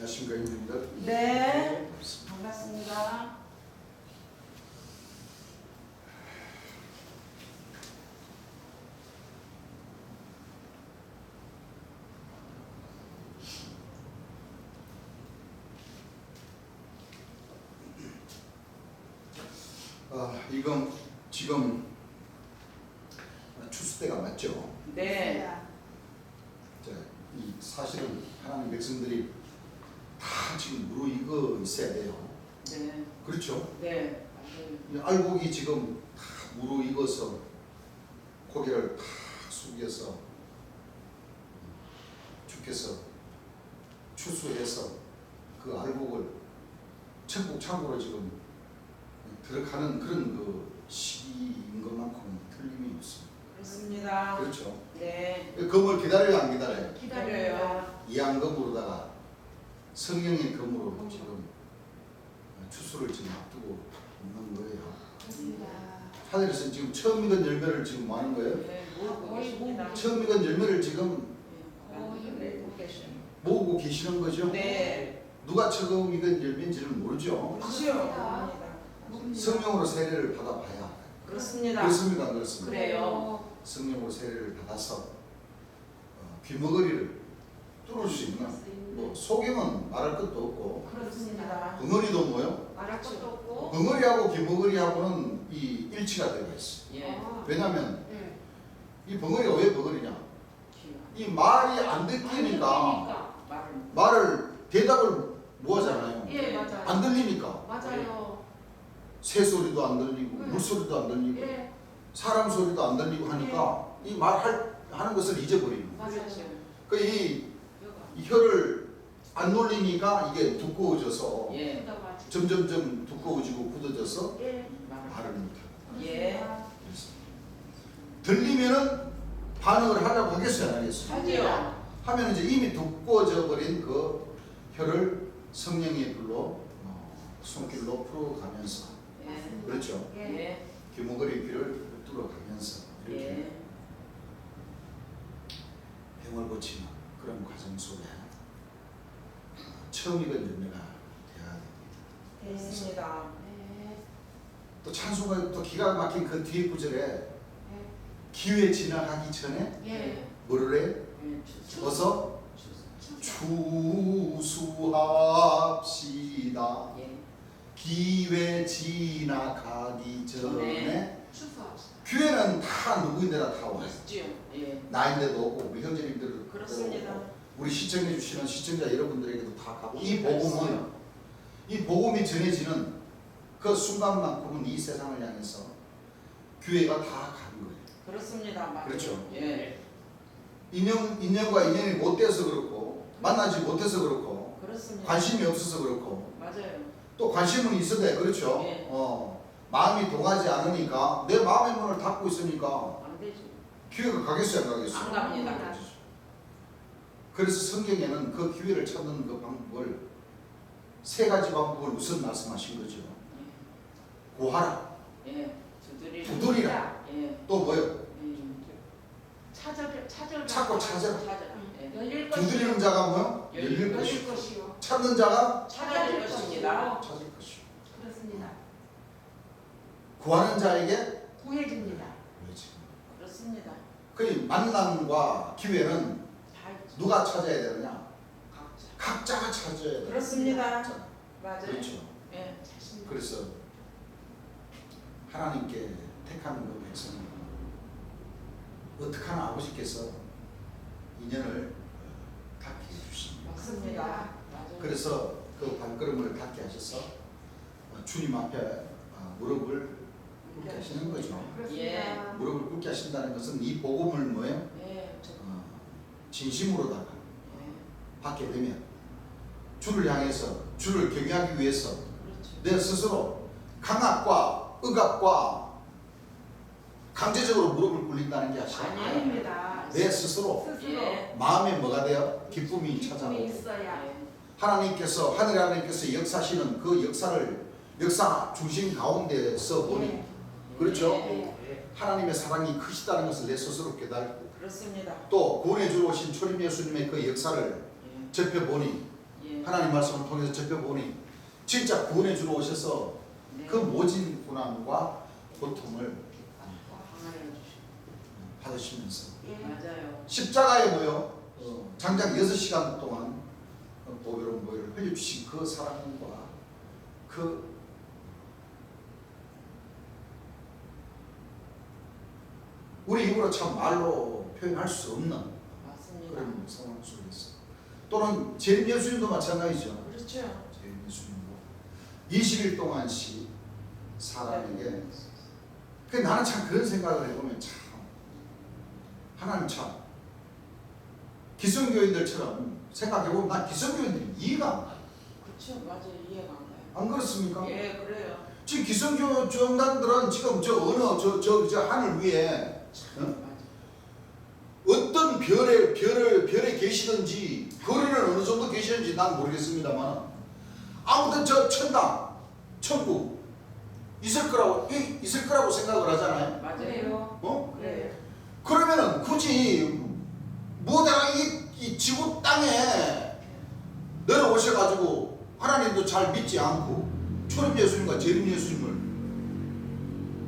안녕하십니까, 형님들. 네, 반갑습니다. 이건 지금 추수 때가 맞죠? 네, 자, 이 사실은 하나님 백성들이 다 지금 무르익어 있어야 돼요. 네, 그렇죠? 네, 이 알곡이 지금 다 무르익어서 고개를 다 숙여서 주께서 추수해서 그 알곡을 천국 창고로 지금 들어가는 그런 그 시기인 것만큼은 틀림이 없습니다. 그렇습니다. 그렇죠? 네, 검을 기다려요, 안 기다려요? 기다려요. 이양검으로다가 성령의 검으로 지금 추수를 지금 앞두고 있는 거예요. 하늘에서 지금 처음 익은 열매를 지금 뭐 하는 거예요? 네, 모으고 계십니다. 처음 익은 열매를 지금 네, 모으고 계십니다. 모으고 계시는 거죠? 네, 누가 처음 익은 열매인지는 모르죠. 그렇죠. 성령으로 세례를 받아봐야. 그렇습니다. 그렇습니까? 안 그렇습니까? 그래요. 성령으로 세례를 받아서 귀머거리를 뚫을 수 있는 뭐 소경은 말할 것도 없고 그렇습니다. 벙어리도 뭐요? 말할 것도 없고. 벙어리하고 귀머거리하고는 이 일치가 되어 있어요. 예, 왜냐하면 네. 이 벙어리가 왜 벙어리냐? 이 말이 안 듣기니까 말을 대답을 뭐 하잖아요. 예, 맞아요. 안 들리니까 맞아요. 새 소리도 안 들리고 물 소리도 안 들리고 예, 사람 소리도 안 들리고 하니까 이 말하는 것을 잊어버리는 거예요. 맞아요. 그러니까 이 혀를 안 놀리니까 이게 두꺼워져서 예, 점점점 두꺼워지고 굳어져서 예, 말을 못해요. 예, 들리면은 반응을 하려고 하겠어요, 안 하겠어요? 하지요. 하면 이제 이미 두꺼워져 버린 그 혀를 성령의 불로 손길로 풀어가면서 예, 그렇죠. 예, 귀머거리 귀를 뚫어가면서 이렇게 예, 병을 고치는 그런 과정 속에 처음 익은 열매가 돼야 됩니다. 그렇습니다. 또 찬송가 또 기가 막힌 그 뒤에 구절에 기회 지나가기 전에 예, 뭐를 해? 예, 어서 추수합시다. 예, 기회 지나가기 전에 추수합시다. 기회는 다 누구인데나 다 와요. 있지요. 예, 나인데도 오고 우리 형제님들 그렇습니다. 우리 시청해 주시는 시청자 여러분들에게도 다 가고 이 복음은 이 복음이 전해지는 그 순간만큼은 이 세상을 향해서 기회가 다 가는 거예요. 그렇습니다. 맞아요. 그렇죠. 예, 인연과 인연이 못 돼서 그렇고 만나지 못해서 그렇고 그렇습니다. 관심이 없어서 그렇고 맞아요. 또 관심은 있어도 그렇죠. 예. 마음이 동하지 않으니까 내 마음의 문을 닫고 있으니까 안 되지. 기회가 가겠어요, 안 가겠어요? 안 갑니다. 그래서 성경에는 그 기회를 찾는 그 방법을 세 가지 방법을 우선 말씀하신 거죠. 구하라, 예, 두드리라, 예, 또 뭐요? 찾을 찾고 찾아라. 찾아라. 예, 열릴 두드리는 것이요. 자가 뭐요? 열릴 열릴 것이고 것이요. 찾는 자가 찾아질 것입니다. 찾을 것이고 그렇습니다. 구하는 자에게 구해줍니다. 뭐지? 그렇습니다. 그 만남과 기회는 다 있죠. 누가 찾아야 되느냐? 각자. 각자가 찾아야 돼요. 그렇습니다. 자, 맞아요. 그렇죠. 예, 그래서 하나님께 택하는 그 백성은 어떻게 하나 아버지께서 인연을 닿게 해주십니다. 맞습니다. 맞아요. 그래서 그 발걸음을 닿게 하셔서 주님 앞에 무릎을 꿇게 하시는 거죠. 그렇습니다. 무릎을 꿇게 하신다는 것은 이 복음을 뭐예요? 예, 진심으로다가 예, 받게 되면 주를 향해서 주를 경외하기 위해서 그렇죠. 내 스스로 강압과 억압과 강제적으로 무릎을 꿇린다는 게 아니라 아닙니다. 내 스스로 스스로 예, 마음에 뭐가 돼요? 기쁨이 찾아오고 있어야. 예, 하나님께서 하늘의 하나님께서 역사하시는 그 역사 중심 가운데서 보니 그렇죠? 예, 하나님의 사랑이 크시다는 것을 내 스스로 깨닫고 그렇습니다. 또 구원해 주러 오신 초림 예수님의 그 역사를 예, 접해보니 예, 하나님 말씀을 통해서 접해보니 진짜 구원해 주러 오셔서 네. 그 모진 고난과 고통을 방안해 주시고. 받으시면서 예. 맞아요. 십자가에 모여 장장 6시간 동안 보배로운 보혈을 흘려주신 그 사랑과 그 우리 입으로 참 말로 표현할 수 없는 맞습니다. 그런 상황 속에서 또는 재림 예수님도 마찬가지죠. 그렇죠. 재림 예수님도 20일 동안씩 사람에게 그 나는 참 그런 생각을 해보면 참 하나님 참 기성교인들처럼 생각해보면 난 기성교인들이 이해가 안 가요. 그렇죠. 맞아요. 이해가 안 가요. 안 그렇습니까? 예, 그래요. 지금 기성교 정당들은 지금 저 어느 저 하늘 위에 맞아. 어떤 별에 계시든지 거리는 어느 정도 계시는지 난 모르겠습니다만 아무튼 저 천당 천국 있을 거라고 생각을 하잖아요. 맞아요. 그래요. 어? 그래요. 그러면은 굳이 뭐다가 이 지구 땅에 내려오셔가지고 하나님도 잘 믿지 않고 초림 예수님과 재림 예수님을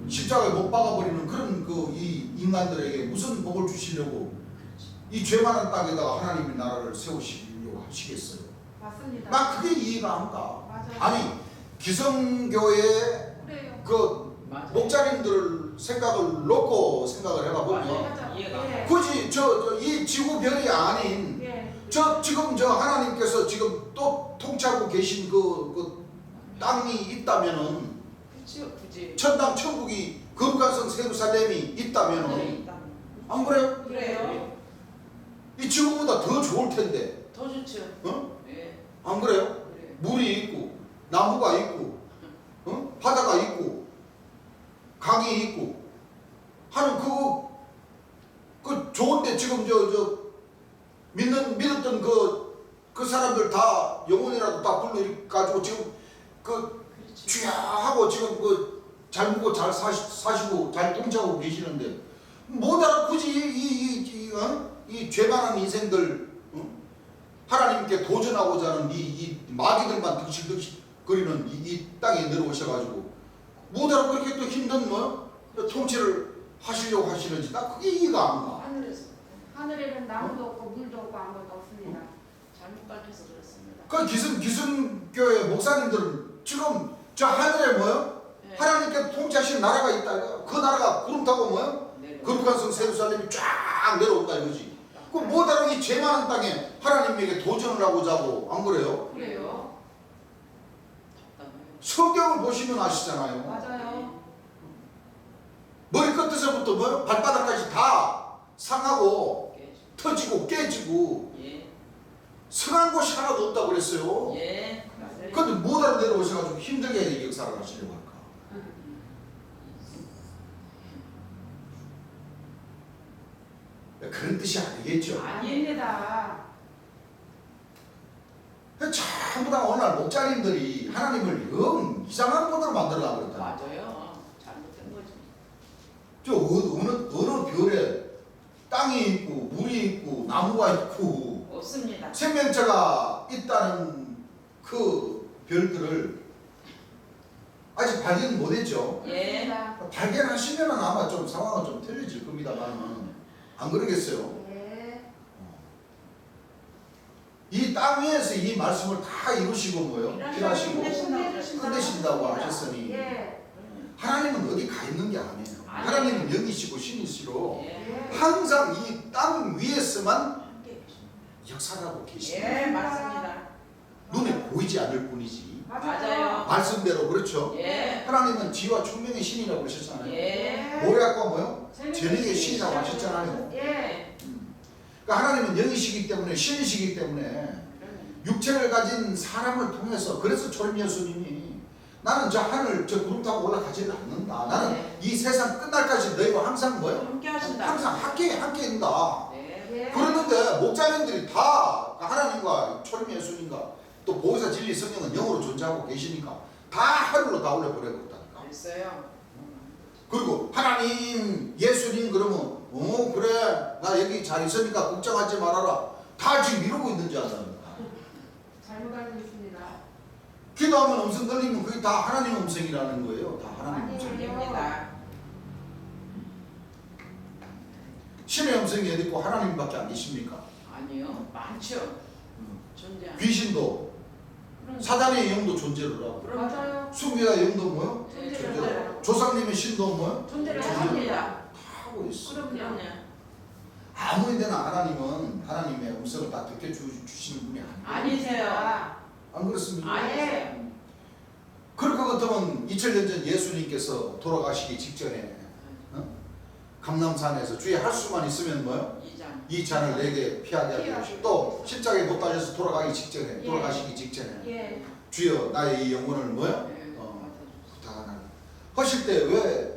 십자가에 못 박아버리는 그런 이 인간들에게 무슨 복을 주시려고 이 죄 많은 땅에다가 하나님의 나라를 세우시려고 하시겠어요? 맞습니다. 나 그게 이해가 안 가. 맞아요. 아니 기성교의 그래요. 그 맞아요. 목자님들 생각을 놓고 생각을 해가 보면 맞아요. 이해가 안 예. 가요. 굳이 이 지구 별이 아닌 예. 지금 하나님께서 지금 또 통치하고 계신 그 땅이 있다면은 그렇죠. 굳이. 천당 천국이 거룩한 성 세루살렘이 있다면은 네, 일단. 안 그래요? 그래요. 이 지구보다 더 좋을 텐데, 더 좋죠. 어? 예. 안 그래요? 그래요. 물이 있고 나무가 있고, 바다가 있고 강이 있고 하는 그 좋은데 지금 믿었던 그 사람들 다 영혼이라도 다 불러가지고 지금 그렇죠. 취하고 지금 잘 먹고 잘 사시고 잘 통치하고 계시는데 뭐다라 굳이 이 죄 많은 인생들 하나님께 도전하고자 하는 이 마귀들만 득실득실거리는 이 땅에 내려오셔가지고 뭐다라 그렇게 또 힘든 통치를 하시려고 하시는지 나 그게 이해가 안 가. 하늘에서 하늘에는 나무도 없고 물도 없고 아무것도 없습니다. 잘못 가르쳐서 그렇습니다. 그 기성교회 목사님들은 지금 저 하늘에 네. 하나님께 통치하시는 나라가 있다. 그 나라가 구름 타고 내려. 거룩한 성 세루살렘이 쫙 내려온다 이거지. 그 뭐다라 이 죄 많은 땅에 하나님에게 도전을 하고자 하고 안 그래요? 그래요. 답답해요. 성경을 보시면 아시잖아요. 맞아요. 머리 끝에서부터 발바닥까지 다 상하고 깨져. 터지고 깨지고 예. 성한 곳이 하나도 없다고 그랬어요. 예. 맞아요. 근데 뭐다라 내려오셔가지고 힘들게 역사를 하시려고 할까? 그런 뜻이 아니겠죠. 아닙니다. 전부 다 오늘 목자님들이 하나님을 영 이상한 분으로 만들어가고 있다. 맞아요. 잘못된 거지. 저 어느 별에 땅이 있고 물이 있고 나무가 있고 없습니다. 생명체가 있다는 그 별들을 아직 발견 못했죠. 예. 맞습니다. 발견하시면 아마 좀 상황은 좀 틀려질 겁니다만 안 그러겠어요? 예. 이 땅 위에서 이 말씀을 다 이루시고 일하시고 끝내신다고 끝내신다고 하셨으니 예. 하나님은 어디 가 있는 게 아니에요. 하나님은 영이시고 신이시로 예. 항상 이 땅 위에서만 함께 계십니다. 역사하고 계십니다. 예, 맞습니다. 눈에 보이지 않을 뿐이지. 맞아요. 말씀대로 그렇죠. 예. 하나님은 지와 총명의 신이라고 하셨잖아요. 예. 모래학과 뭐요? 재능의 신이라고 하셨잖아요. 예. 그러니까 하나님은 영이시기 때문에 신이시기 때문에 육체를 가진 사람을 통해서 그래서 초림 예수님이 나는 저 하늘 저 구름 타고 올라가지는 않는다. 나는 네. 이 세상 끝날까지 너희와 항상 뭐요? 함께 하신다. 항상 함께 있다. 네. 예. 그러는데 목자님들이 다 하나님과 초림 예수님과 또 보혜사 진리 성령은 영으로 존재하고 계시니까 다 하늘로 다 올려버려버렸다니까. 됐어요. 그리고 하나님 예수님 그러면 그래 나 여기 잘 있으니까 걱정하지 말아라. 다 지금 이러고 있는 줄 아십니까? 잘못 알고 있습니다. 기도하면 음성 들리면 그게 다 하나님 음성이라는 거예요. 다 하나님 음성. 아닙니다. 신의 음성이 어디 있고 하나님밖에 안 계십니까? 아니요. 많죠. 존재. 귀신도 사단의 영도 존재를 하고 맞아요. 수비의 영도 뭐요? 네, 존재를 존재를 해요. 하고 조상님의 신도 뭐요? 존재를 존재를 합니다. 다 하고 있어. 그럼요. 그럼요. 아무 데나 하나님은 하나님의 음성을 다 듣겨주시는 분이 아니에요. 아니세요. 안 그렇습니까? 아니세요. 그럴 것 같으면 2000년 전 예수님께서 돌아가시기 직전에 감람산에서 주의 할 수만 있으면 뭐요? 이장. 이 잔을 내게 피하게 하게 하시고 또 십자가에 못 달려서 돌아가기 직전에 예. 돌아가시기 직전에 예. 주여 나의 이 영혼을 뭐요? 네, 부탁하나 하실 때 왜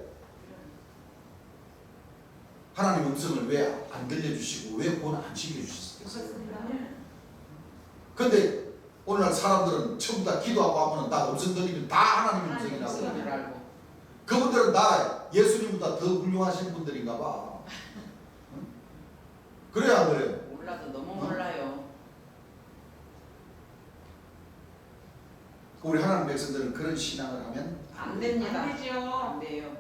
하나님 음성을 왜 안 들려주시고 왜 구원 안 시켜주셨어요? 그렇습니다. 근데 오늘날 사람들은 전부 다 기도하고 하면 다 음성 들리면 다 하나님 음성이라고 음성을 알고. 그분들은 다 예수님보다 더 훌륭하신 분들인가 봐. 응? 그래야 안 그래요? 몰라도 너무 몰라요. 우리 하나님 백성들은 그런 신앙을 하면 안 됩니다. 안 되죠. 안 돼요.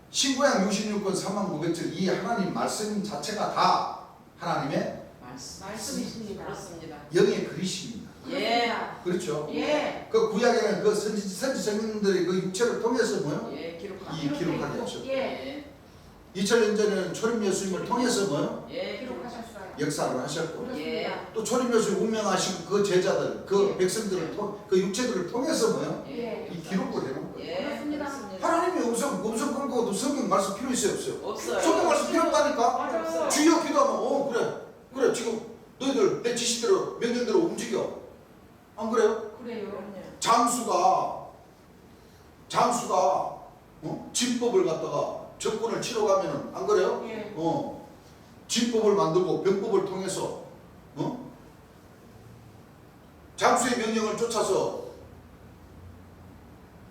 신구약 66권 3900절 이 하나님 말씀 자체가 다 하나님의 말씀이십니다. 그렇습니다. 영의 그리십니다. 예. 그렇죠? 예. 그 구약에는 그 선지 성령들의 그 육체를 통해서 뭐요? 예, 기록하. 이 기록하게 하셨고 예. 2000년 전에는 초림 예수님을 통해서 뭐요? 예, 기록하셨어요. 역사를 하셨고 그렇습니다. 또 초림 예수님 운명하시고 그 제자들 그 예. 백성들을 그 육체들을 통해서 뭐요? 예. 이 기록을 해놓은 거예요. 예, 그렇습니다. 그렇습니다. 하나님의 음성 끊고도 성경 말씀 필요 있어요 없어요? 없어요. 성경 말씀 필요 없다니까. 맞아요. 주여 기도하면 그래 지금 너희들 내 지시대로 명령대로 움직여 안 그래요? 그래요. 그럼요. 장수가 진법을 갖다가 적군을 치러 가면은 안 그래요? 예. 진법을 만들고 병법을 통해서 장수의 명령을 쫓아서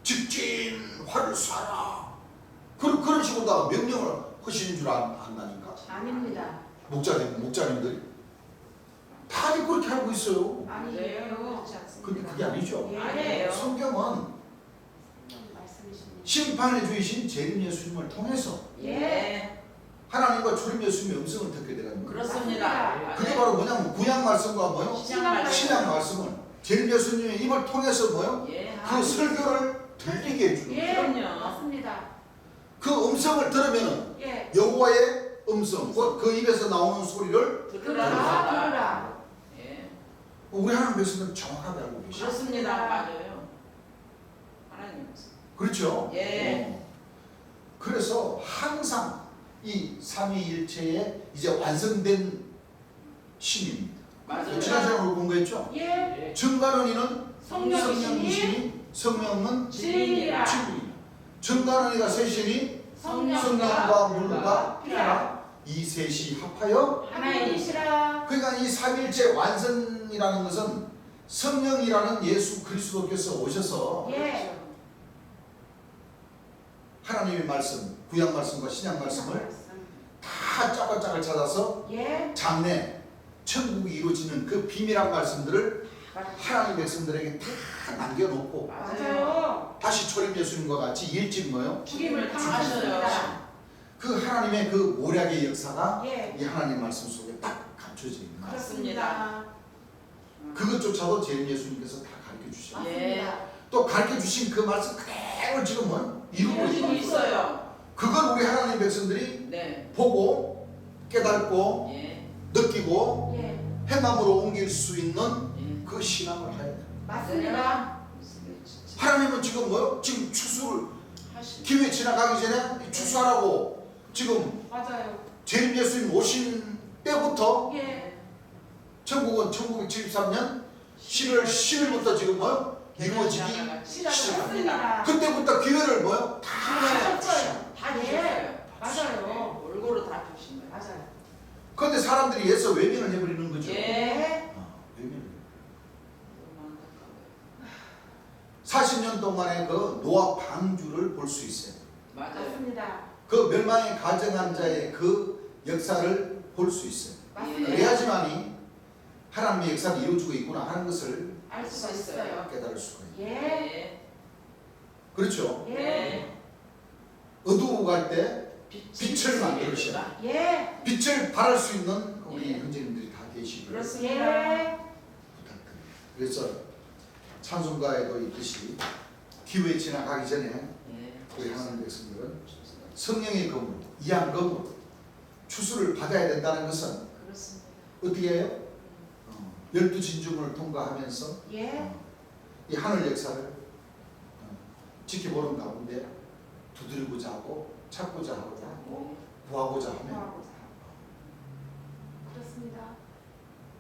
직진 활을 쏴라 그런 식으로 다 명령을 하시는 줄 안다니까. 아닙니다. 목자님들이 다들 그렇게 알고 있어요. 아니에요. 그렇지 않습니다. 근데 그게 아니죠. 예. 아니에요. 성경은 말씀이십니다. 심판해 주이신 재림 예수님을 통해서 예. 하나님과 초림 예수님의 음성을 듣게 되는 거예요. 그렇습니다. 그게 바로 뭐냐면 구약 말씀과 뭐요? 신약 말씀을 재림 예수님의 입을 통해서 뭐요? 예. 그 설교를 들리게 해주는 거예요. 예. 그럼요. 맞습니다. 그 음성을 들으면은 예. 여호와의 음성, 곧 그 입에서 나오는 소리를 들으라. 예. 우리 하나님 백성은 정확하게 알고 계시죠. 그렇습니다. 맞아요. 하나님. 그렇죠? 예. 그래서 항상 이 삼위일체의 이제 완성된 신입니다. 맞아요. 지난 시간에 공부했죠? 예. 증가론이는 성령이시니 성령은 진리니라. 진리니라. 증가론이가 셋이니 성령과 성령과 물과 피라. 이 셋이 합하여 하나님이시라. 그러니까 이 삼위일체 완성이라는 것은 성령이라는 예수 그리스도께서 오셔서 예. 하나님의 말씀, 구약 말씀과 신약 말씀을 다 짜글짜글 찾아서 예. 장래 천국이 이루어지는 그 비밀한 말씀들을 하나님 백성들에게 다 남겨놓고 맞아요. 다시 초림 예수님과 같이 일찍 뭐요? 죽임을 당하셨어요. 당하셨습니다. 그 하나님의 그 모략의 역사가 예. 이 하나님 말씀 속에 딱 감춰져 있는 거예요. 그렇습니다. 그것조차도 재림 예수님께서 다 가르쳐 주셔요. 맞습니다. 또 가르쳐 주신 그 말씀 그대로 지금 뭐 이루고 이루어지고 있는 거예요. 있어요. 그걸 우리 하나님 백성들이 네. 보고 깨닫고 예. 느끼고 예. 행함으로 옮길 수 있는 예. 그 신앙을 해야 돼요. 맞습니다. 하나님은 지금 뭐요? 지금 추수를 하시. 기회 지나가기 전에 추수하라고 지금 맞아요. 재림 예수님 오신 때부터 예. 천국은 1973년 11월 10일부터 지금 뭐요? 이루어지기 시작했습니다. 그때부터 기회를 뭐요? 다 하셨어요. 다 예. 주셨어요. 맞아요. 골고루 다 주신 거예요. 맞아요. 그런데 사람들이 예서 외면을 해버리는 거죠. 예. 외면을. 너무 안타까워요. 40년 동안의 그 노아 방주를 볼 수 있어요. 맞아요. 맞습니다. 그 멸망에 가정한 자의 그 역사를 볼 수 있어요. 맞습니다. 그래야지만이 하나님의 역사가 이루어지고 있구나 하는 것을 알 수가 있어요. 깨달을 수가 있어요. 예. 네. 그렇죠? 예. 네. 어두워갈 때 빛을 만들으셔야 예. 빛을 발할 수 있는 우리 예. 형제님들이 다 계시고 그렇습니다. 예. 부탁드립니다. 그래서 찬송가에도 있듯이 기회 지나가기 전에 예. 우리 하나님 백성들은 성령의 검으로 이양검으로 추수를 받아야 된다는 것은 그렇습니다. 어떻게 해요? 12진주문을 통과하면서 예. 이 하늘 역사를 지켜보는 가운데 두드리고자 하고 찾고자 하고 하고 구하고자 하면 구하고자 하고. 그렇습니다.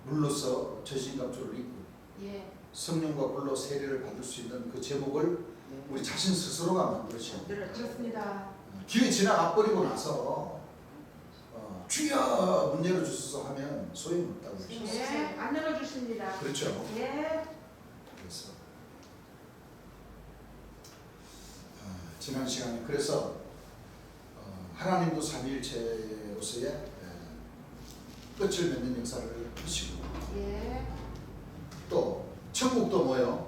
물로서 저신갑주를 입고 예. 성령과 불로 세례를 받을 수 있는 그 제목을 우리 자신 스스로가 만들어야 돼요. 그렇습니다. 기회 지나가 버리고 나서 주여 문 열어주소서 하면 소용없다고 그러죠. 예. 안 열어주십니다. 그렇죠. 예. 그래서 지난 시간에 그래서 하나님도 삼위일체로서의 끝을 맺는 역사를 하시고 예. 또 천국도 뭐요?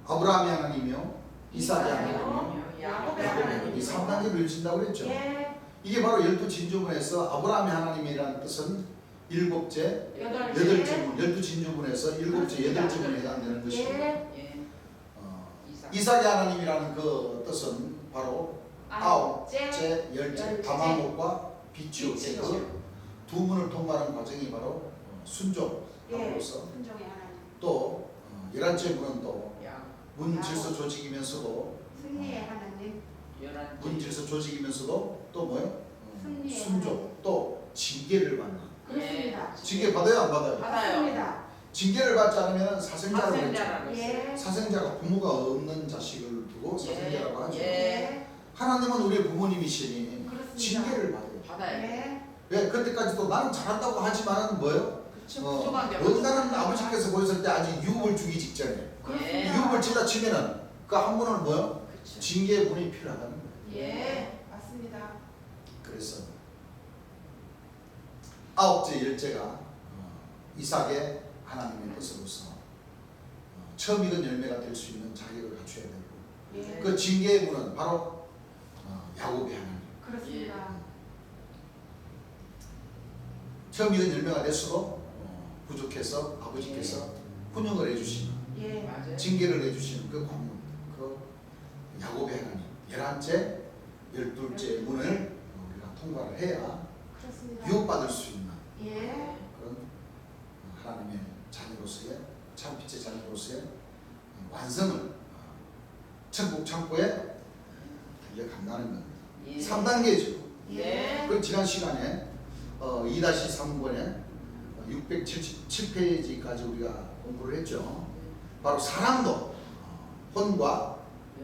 아브라함의 하나님이요, 이삭의 하나님이요, 야곱의 야곱의 하나님. 이 3단계로 일친다고 그랬죠. 예. 이게 바로 12진주문에서 아브라함의 하나님이라는 뜻은 일곱째, 여덟째문, 12진주문에서 일곱째, 여덟째문에 해당되는 것이고 예. 예. 이삭의 하나님이라는 그 뜻은 바로 아홉째, 열째, 다만목과 비치오째 그2 문을 통과하는 과정이 바로 순종함으로써 순종의 하나님. 또 11째 문은 또 야. 문질서 조직이면서도 승리의 하나님. 문질서 조직이면서도 또 뭐요? 승리의 순종 또 징계를 받는 그렇습니다. 징계 받아요 안 받아요? 받아요. 맞습니다. 징계를 받지 않으면 사생자라고 그랬죠. 사생자라고 했어요. 예. 사생자가 부모가 없는 자식을 두고 사생자라고 하죠. 예. 하나님은 우리의 부모님이시니 그렇습니다. 징계를 받아요. 받아요. 예. 왜 그때까지도 나는 잘한다고 하지만은 뭐요? 그쵸. 부족하게 너다는 아버지께서 보였을 때 아직 유업을 주기 직전에 예. 유업을 지나치면은 그 한 분은 뭐요? 그쵸. 징계의 분이 필요하다는 거예요. 예. 맞습니다. 그래서 아홉째 열째가 이삭의 하나님의 뜻으로서 처음 익은 열매가 될 수 있는 자격을 갖춰야 되고 예. 그 징계의 분은 바로 야곱의 하나님. 그렇습니다. 처음 익은 열매가 됐어도 부족해서 아버지께서 훈육을 해주시는 예. 맞아요. 징계를 해주시는 그 관문, 그 야곱의 하나님 11째, 12째 문을 우리가 통과를 해야 그렇습니다. 유업받을 수 있는 예. 그런 하나님의 자녀로서의 참빛의 자녀로서의 완성을 천국 창고에 달려간다는 겁니다. 예. 3단계죠. 예. 네. 그 지난 시간에 2-3번에 677페이지까지 우리가 공부를 했죠. 바로 사랑도 혼과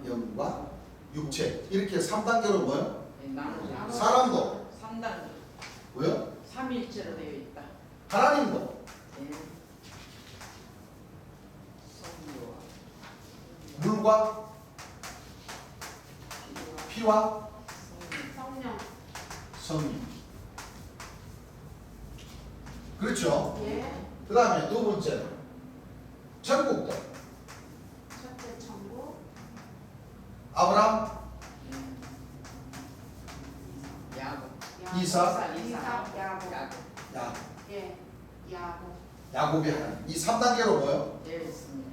영과 육체 이렇게 3단계로 뭐요? 나누죠. 사랑도 3단계. 뭐요? 3일째로 되어 있다. 하나님도 예. 성도와 물과 피와 성령. 성령. 그렇죠. 예. 그 다음에 두 번째는 천국도 첫째 천국. 아브라함, 야곱. 이삭, 이삭, 야곱. 야곱. 야곱. 예. 야곱. 야곱의 하나님. 이 3단계로 뭐요? 되어 있습니다.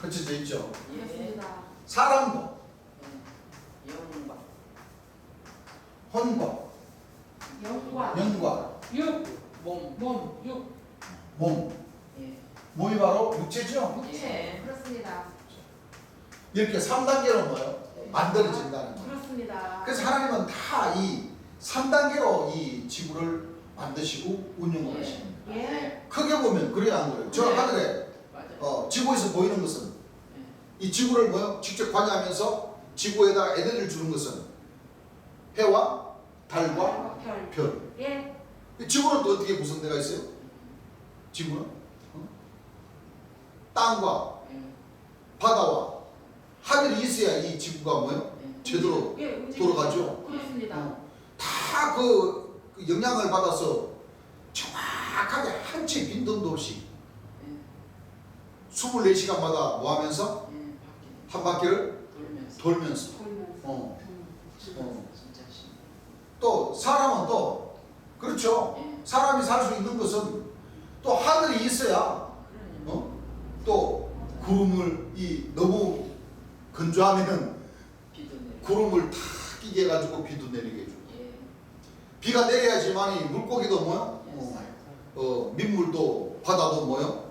그쳐져 있죠. 예. 그렇습니다. 사랑도 예. 영과 혼과 영과. 영과 육. 몸. 몸. 육. 몸. 예. 몸이 바로 육체죠. 육체. 예. 그렇습니다. 이렇게 3단계로 뭐요? 만들어진다는 거예요. 그렇습니다. 그래서 하나님은 다 이 3단계로 이 지구를 만드시고 운영을 하십니다. 예. 크게 보면 그래야 안 그래요. 저 네. 하늘에 맞아요. 지구에서 보이는 것은 예. 이 지구를 뭐요? 직접 관여하면서 지구에다가 에너지를 주는 것은 해와 달과 별. 별. 예. 이 지구는 또 어떻게 구성되어 있어요? 지구는 땅과 예. 바다와 하늘이 있어야 이 지구가 뭐요? 예. 제대로 예. 움직이죠. 돌아가죠. 그렇습니다. 다 그 영향을 받아서 정확하게 한 채 빈틈도 없이 예. 24시간마다 뭐 하면서 예. 한 바퀴를 돌면서. 돌면서 돌면서. 어. 어. 진짜 신기해. 또 사람은 또 그렇죠. 예. 사람이 살 수 있는 것은 또 하늘이 있어야 그러니까. 또 구름을 이 너무 건조하면 비도 내려. 구름을 탁 끼게 해가지고 비도 내리게 해주고 예. 비가 내려야지만이 물고기도 뭐야 예. 민물도 바다도 뭐요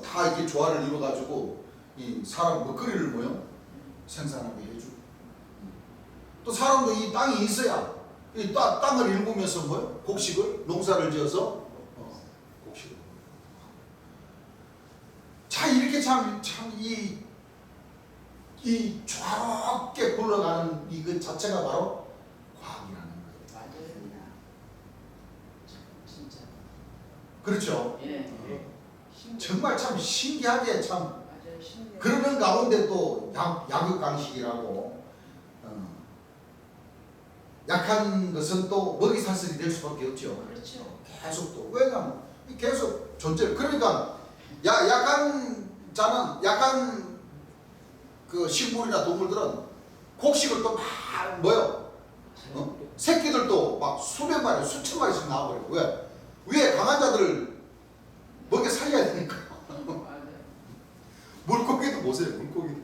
다 이렇게 조화를 이루어가지고 이 사람 먹거리를 뭐요 생산하게 해주고 또 사람도 이 땅이 있어야 이 땅을 일구면서 뭐요 곡식을 농사를 지어서 곡식을 자 이렇게 참 이 조화롭게 굴러가는 이것 자체가 바로 과학이라는 거예요. 맞아요. 진짜. 그렇죠. 예. 정말 참 신기하게 참 맞아요. 신기해. 그러는 가운데 또 약육강식이라고 약한 것은 또 먹이 사슬이 될 수밖에 없죠. 그렇죠. 계속 또 왜냐면 계속 존재 그러니까 약한 자는 약한 그 식물이나 동물들은 곡식을 또 막 뭐요 새끼들도 막 수백 마리 수천 마리씩 나와버려. 왜 위에 강한 자들을 먹여 살려야 되니까. 맞아요. 물고기도 보세요. 물고기도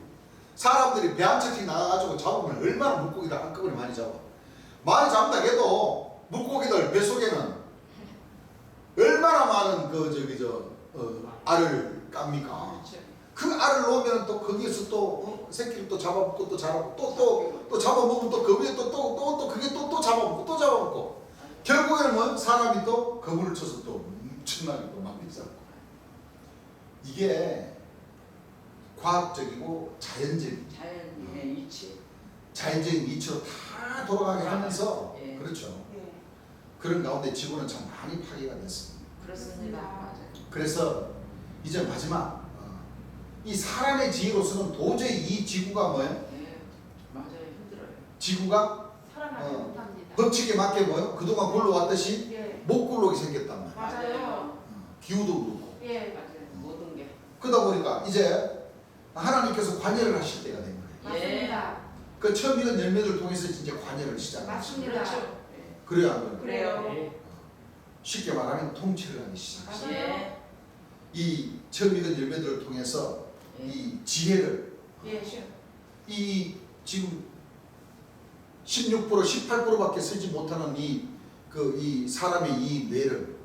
사람들이 배 한 척씩 나가가지고 잡으면 얼마나 물고기를 한꺼번에 많이 잡아. 많이 잡는다 해도 물고기들 뱃속에는 얼마나 많은 알을 깝니까. 그렇죠. 그 알을 놓으면 또 거기에서 또 새끼를 또 잡아먹고 또 잡아먹고 또 잡아먹으면 또 그 위에 또 그게 또 잡아먹고 또 잡아먹고 결국에는 뭐 사람이 또 거물을 쳐서 또 엄청나게 또 많이 잡고 이게 과학적이고 자연적인 자연의 이치. 자연적인 이치로 다 돌아가게 하면서 예. 그렇죠. 예. 그런 가운데 지구는 참 많이 파괴가 됐습니다. 그렇습니다. 맞아요. 그래서 이제 마지막 이 사람의 지혜로서는 도저히 이 지구가 뭐예요? 예. 맞아요. 힘들어요. 지구가 살아나지 못합니다. 법칙에 맞게 뭐예요? 그동안 굴러왔듯이 예. 못 굴러오게 생겼단 말이에요. 맞아요. 기후도 그렇고. 예. 맞아요. 모든 게. 그러다 보니까 이제 하나님께서 관여를 하실 때가 된 거예요. 맞습니다. 그 처음 익은 열매를 통해서 이제 관여를 시작하셨어요. 맞습니다. 그렇죠. 예. 그래야 안 그래요? 그래요. 쉽게 말하면 통치를 하기 시작하셨어요. 맞아요. 예. 이 처음 익은 열매들을 통해서 예. 이 지혜를 예. 이 지금 16% 18%밖에 쓰지 못하는 이 사람의 이 뇌를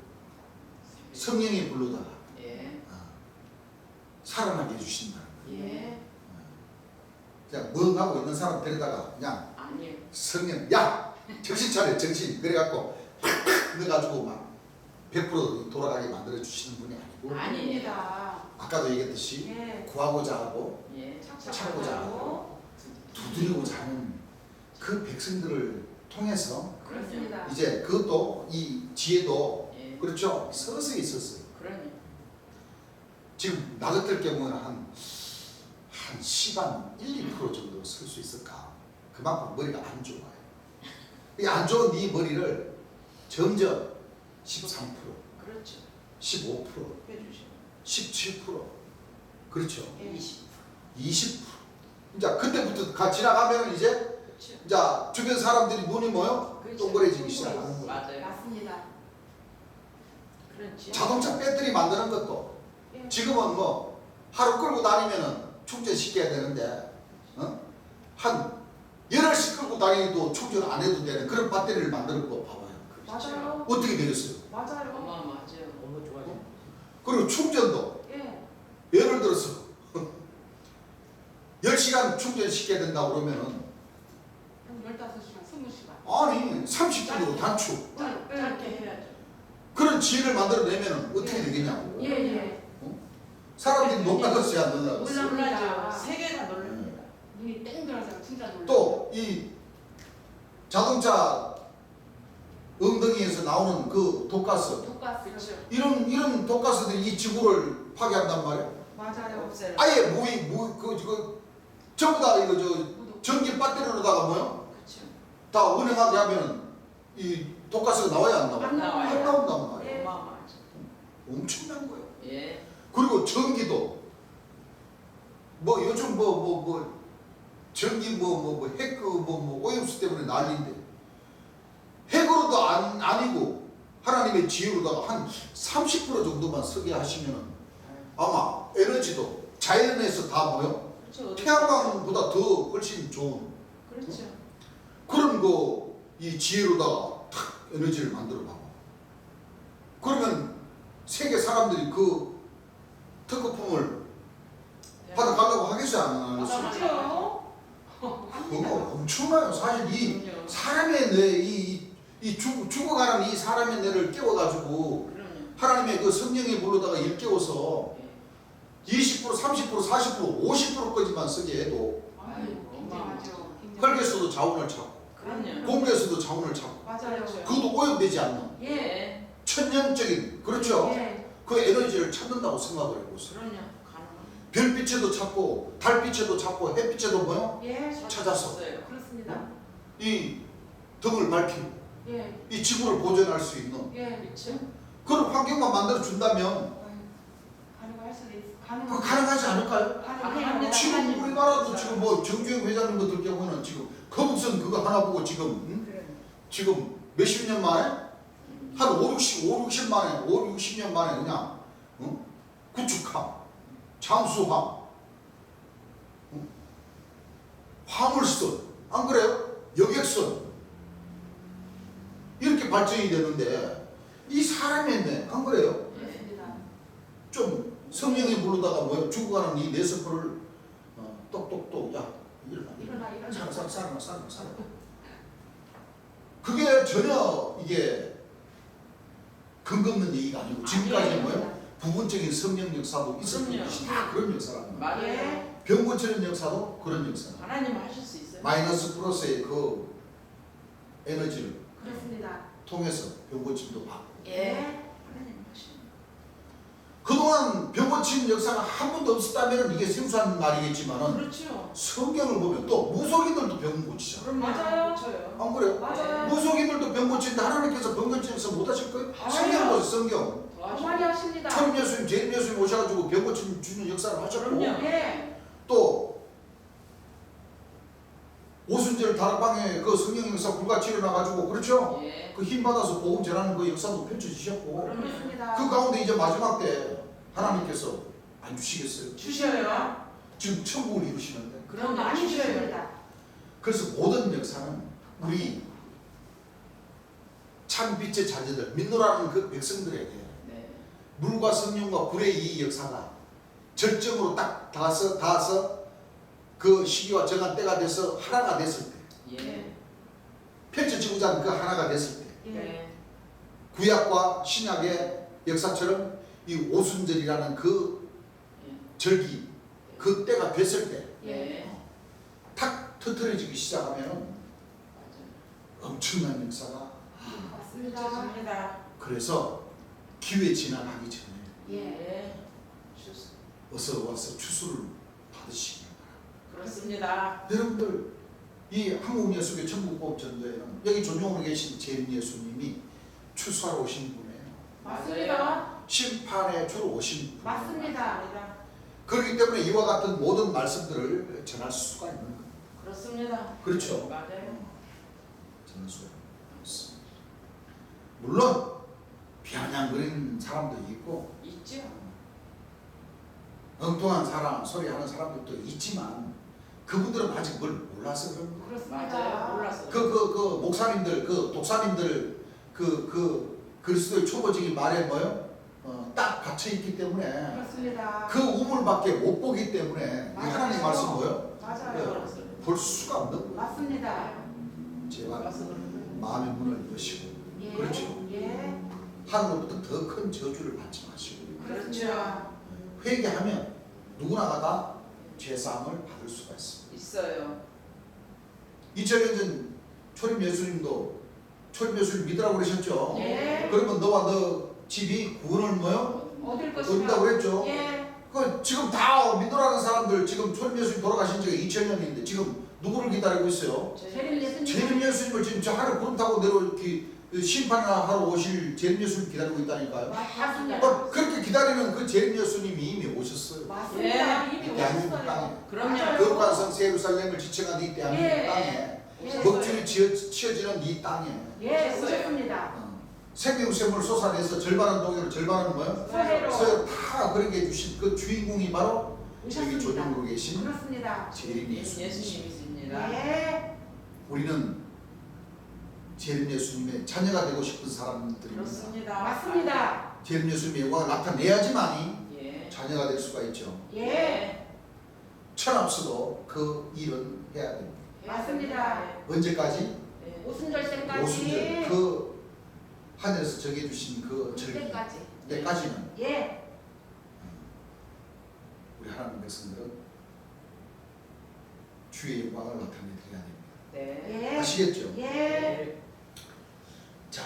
성령이 불러다가 예. 살아나게 해주신다는 거예요. 예. 그냥 멍하고 있는 사람 데려다가 그냥 아니에요. 성령 야 정신 차려 정신 그래갖고 넣어가지고 막 100% 돌아가게 만들어 주시는 분이 아니고 아닙니다. 아까도 얘기했듯이 예. 구하고자 하고 예. 찾고자 하고 두드리고자 하는 그 백성들을 통해서 그렇습니다. 이제 그것도 이 지혜도 예. 그렇죠 서서히 있었어요. 그러니. 지금 나 같을 경우는 한 10한 1, 2% 정도 쓸 수 있을까? 그만큼 머리가 안 좋아요. 이 안 좋은 네 머리를 점점 13%, 그렇죠. 15%, 해주시고. 17%, 그렇죠. 예. 20%. 이제 그때부터 지나가면 이제 그렇죠. 주변 사람들이 눈이 뭐요? 그렇죠. 동그래지기 시작하는 거예요. 맞아요. 맞습니다. 그렇지. 자동차 배터리 만드는 것도 예. 지금은 뭐 하루 끌고 다니면은 충전시켜야 되는데 한 열흘씩 끌고 다니도 충전 안 해도 되는 그런 배터리를 만드는 거 봐봐요. 맞아요. 어떻게 되겠어요? 맞아요. 어마어마하죠. 너무 좋아요. 그리고 충전도 예. 예를 들어서 10시간 충전시켜야 된다 그러면은 한 15시간, 20시간. 아니 30분으로 단축 짧게 해야죠. 그런 지혜를 만들어내면은 어떻게 되겠냐고. 예, 예. 사람들이 놀라겠어요 안 놀라겠어요? 놀랍니다. 세계가 놀랍니다. 눈이 땡 들어서 진짜 놀라요. 또 이 자동차 엉덩이에서 나오는 그 독가스 독가스. 그렇죠. 이런 독가스들이 이 지구를 파괴한단 말이에요. 맞아요. 없애는. 아예 전부 다 이거 전기 배터리로다가 뭐요? 그렇죠. 다 운행하게 하면은 이 독가스가 나와야 안 나와? 안 나와요. 안 나온단 말이에요. 예. 어마어마하죠. 엄청난 거예요. 예. 그리고 전기도 뭐 요즘 전기 핵 오염수 때문에 난리인데 핵으로도 아니고 하나님의 지혜로다가 한 30% 정도만 쓰게 하시면은 아마 에너지도 자연에서 다 모여 그렇죠. 태양광보다 더 훨씬 좋은 그렇죠. 그런 이 지혜로다가 탁 에너지를 만들어 봐봐. 그러면 세계 사람들이 그 특허품을 받아가려고 하겠어요? 안 하겠어요? 맞죠? 그거 엄청나요. 사실 이 그럼요. 사람의 뇌, 죽어가는 이 사람의 뇌를 깨워가지고 그럼요. 하나님의 그 성령의 불로다가 일깨워서 예. 20%, 30%, 40%, 50%까지만 쓰게 해도 아유, 굉장하죠. 혈계에서도 자원을 찾고 그럼요. 공계에서도 자원을 찾고 맞아요. 그것도 오염되지 않는 예. 천연적인 그렇죠. 예. 그 에너지를 찾는다고 생각을 해보세요. 그럼요. 가능합니다. 별빛에도 찾고 달빛에도 찾고 햇빛에도 뭐요? 예. 찾아서. 그렇습니다. 이 등을 밝히고 예. 이 지구를 보존할 수 있는 예. 그렇죠. 그런 환경만 만들어 준다면 가능할 수도 있어. 그거 가능하지 않을까요? 가능해요. 지금 우리나라도 지금 뭐 정주영 회장님도 들 경우는 지금 거북선 그거 하나 보고 지금 지금 몇십 년 만에 한 5, 60년 만에 그냥 구축함, 잠수함, 화물선, 안 그래요? 여객선 이렇게 발전이 되는데 이 사람의 뇌, 안 그래요? 그렇습니다. 좀 성령이 부르다가 뭐 죽어가는 이 뇌세포를 똑똑똑 야 일어나 살아 그게 전혀 이게 근거 없는 얘기가 아니고 지금까지 뭐예요? 부분적인 성령 역사도 있었던 그럼요. 것이 다 그런 역사라는 거예요. 맞아요. 예. 병 고치는 역사도 그런 역사예요. 하나님 하실 수 있어요. 마이너스 플러스의 그 에너지를 그렇습니다. 통해서 병 고침도 받고 예. 하나님 하시는. 그동안 병 고치는 역사가 한 번도 없었다면 이게 생소한 말이겠지만은 그렇죠. 성경을 보면 또 무속인들도 병 고치잖아요. 그럼 맞아요. 그렇죠. 안 그래요? 맞아요. 무속인들도 병 고치는데 하나님께서 병 고치는 역사 못 하실 거예요? 아유. 성경 보세요. 성경. 많이 하십니다. 초림 예수님, 재림 예수님 오셔가지고 병 고치는 역사를 하셨고 그럼요. 예. 또 오순절 다락방에 그 성령 역사 불같이 일어나가지고 그렇죠? 예. 그 힘 받아서 복음 전하는 그 역사도 펼쳐지셨고 그렇습니다. 그 가운데 이제 마지막 때 하나님께서 안 주시겠어요? 주셔요. 지금 천국을 이루시는데 그럼 많이 주셔요. 주십니다. 그래서 모든 역사는 우리 참 빛의 자녀들 민노라는 그 백성들에게 네. 물과 성령과 불의 이 역사가 절정으로 딱 닿아서 그 시기와 정한 때가 돼서 하나가 됐을 때 예. 펼쳐지고자 하는 그 하나가 됐을 때 예. 네. 구약과 신약의 역사처럼 이 오순절이라는 그 예. 절기 그 때가 됐을 때 예. 탁 터트려지기 시작하면 맞아요. 엄청난 역사가 맞습니다. 좋습니다. 그래서 기회 지나가기 전에 예. 예. 좋습니다. 어서 와서 추수를 받으시기 그렇습니다. 여러분들 이 한국 예수교 천국법 전도에는 여기 존용으로 계신 재림 예수님이 추수하러 오신 분이에요. 맞습니다. 심판에 주로 오신 분. 맞습니다. 그렇기 때문에 이와 같은 모든 말씀들을 전할 수가 있는 거예요. 그렇습니다. 그렇죠. 맞아요. 전할 수가 있습니다. 물론 비아냥거리는 사람도 있고 있죠. 엉뚱한 사람 소리하는 사람들도 있지만 그분들은 아직 뭘 몰라서 그런 거예요. 그렇습니다. 맞아요. 몰랐어요. 그 목사님들, 그 독사님들, 그 그리스도의 초보적인 말에 뭐요? 딱 갇혀 있기 때문에 그렇습니다. 그 우물밖에 못 보기 때문에 이 맞아요. 하나님 말씀 뭐요? 맞아요. 볼 수가 없는 거예요. 맞습니다. 제발 몰라서 그런 거예요. 마음의 문을 여시고 예. 그렇죠. 예. 하늘로부터 더 큰 저주를 받지 마시고 그렇습니다. 회개하면 누구나가 다 죄사함을 받을 수가 있습니다. 있어요. 2000년 전 초림 예수님도 초림 예수님 믿으라고 그러셨죠. 예. 그러면 너와 너 집이 구원을 뭐요? 얻을 얻는다고 것이며. 그랬죠. 예. 그 지금 다 믿으라는 사람들 지금 초림 예수님 돌아가신 지가 2000년인데 지금 누구를 기다리고 있어요? 재림 예수님. 재림 예수님을 지금 저 하늘 구름 타고 내려오기 심판하러 오실 재림 예수님 기다리고 있다니까요. 맞습니다. 그렇게 기다리는 그 재림 예수님이 이미 오셨어요. 맞습니다. 예. 이미 대한민국 오셨어요. 땅에 그럼요. 거룩한 성 예루살렘을 지쳐간 이 대한민국 예. 땅에 예. 먹줄이 치어지는 이 땅에 예, 오셨습니다. 생명샘을 쏟아내서 절반은 동해로 절반은 뭐요? 서해로 서해로 다 그렇게 해주신 그 주인공이 바로 여기 오셨습니다. 조정으로 계신 그렇습니다. 재림 예수님. 예수님이십니다. 예, 우리는 재림 예수님의 자녀가 되고 싶은 사람들입니다. 그렇습니다. 맞습니다. 재림 예수님의 영광을 나타내야지만이 예. 자녀가 될 수가 있죠. 예, 천없어도 그 일은 해야 됩니다. 맞습니다. 언제까지? 예. 오순절때까지. 오순절 그 하늘에서 정해주신 그 절기 그때까지. 때까지는 예, 우리 하나님 백성들은 주의 영광을 나타내드려야 됩니다. 네. 예, 아시겠죠? 예, 자,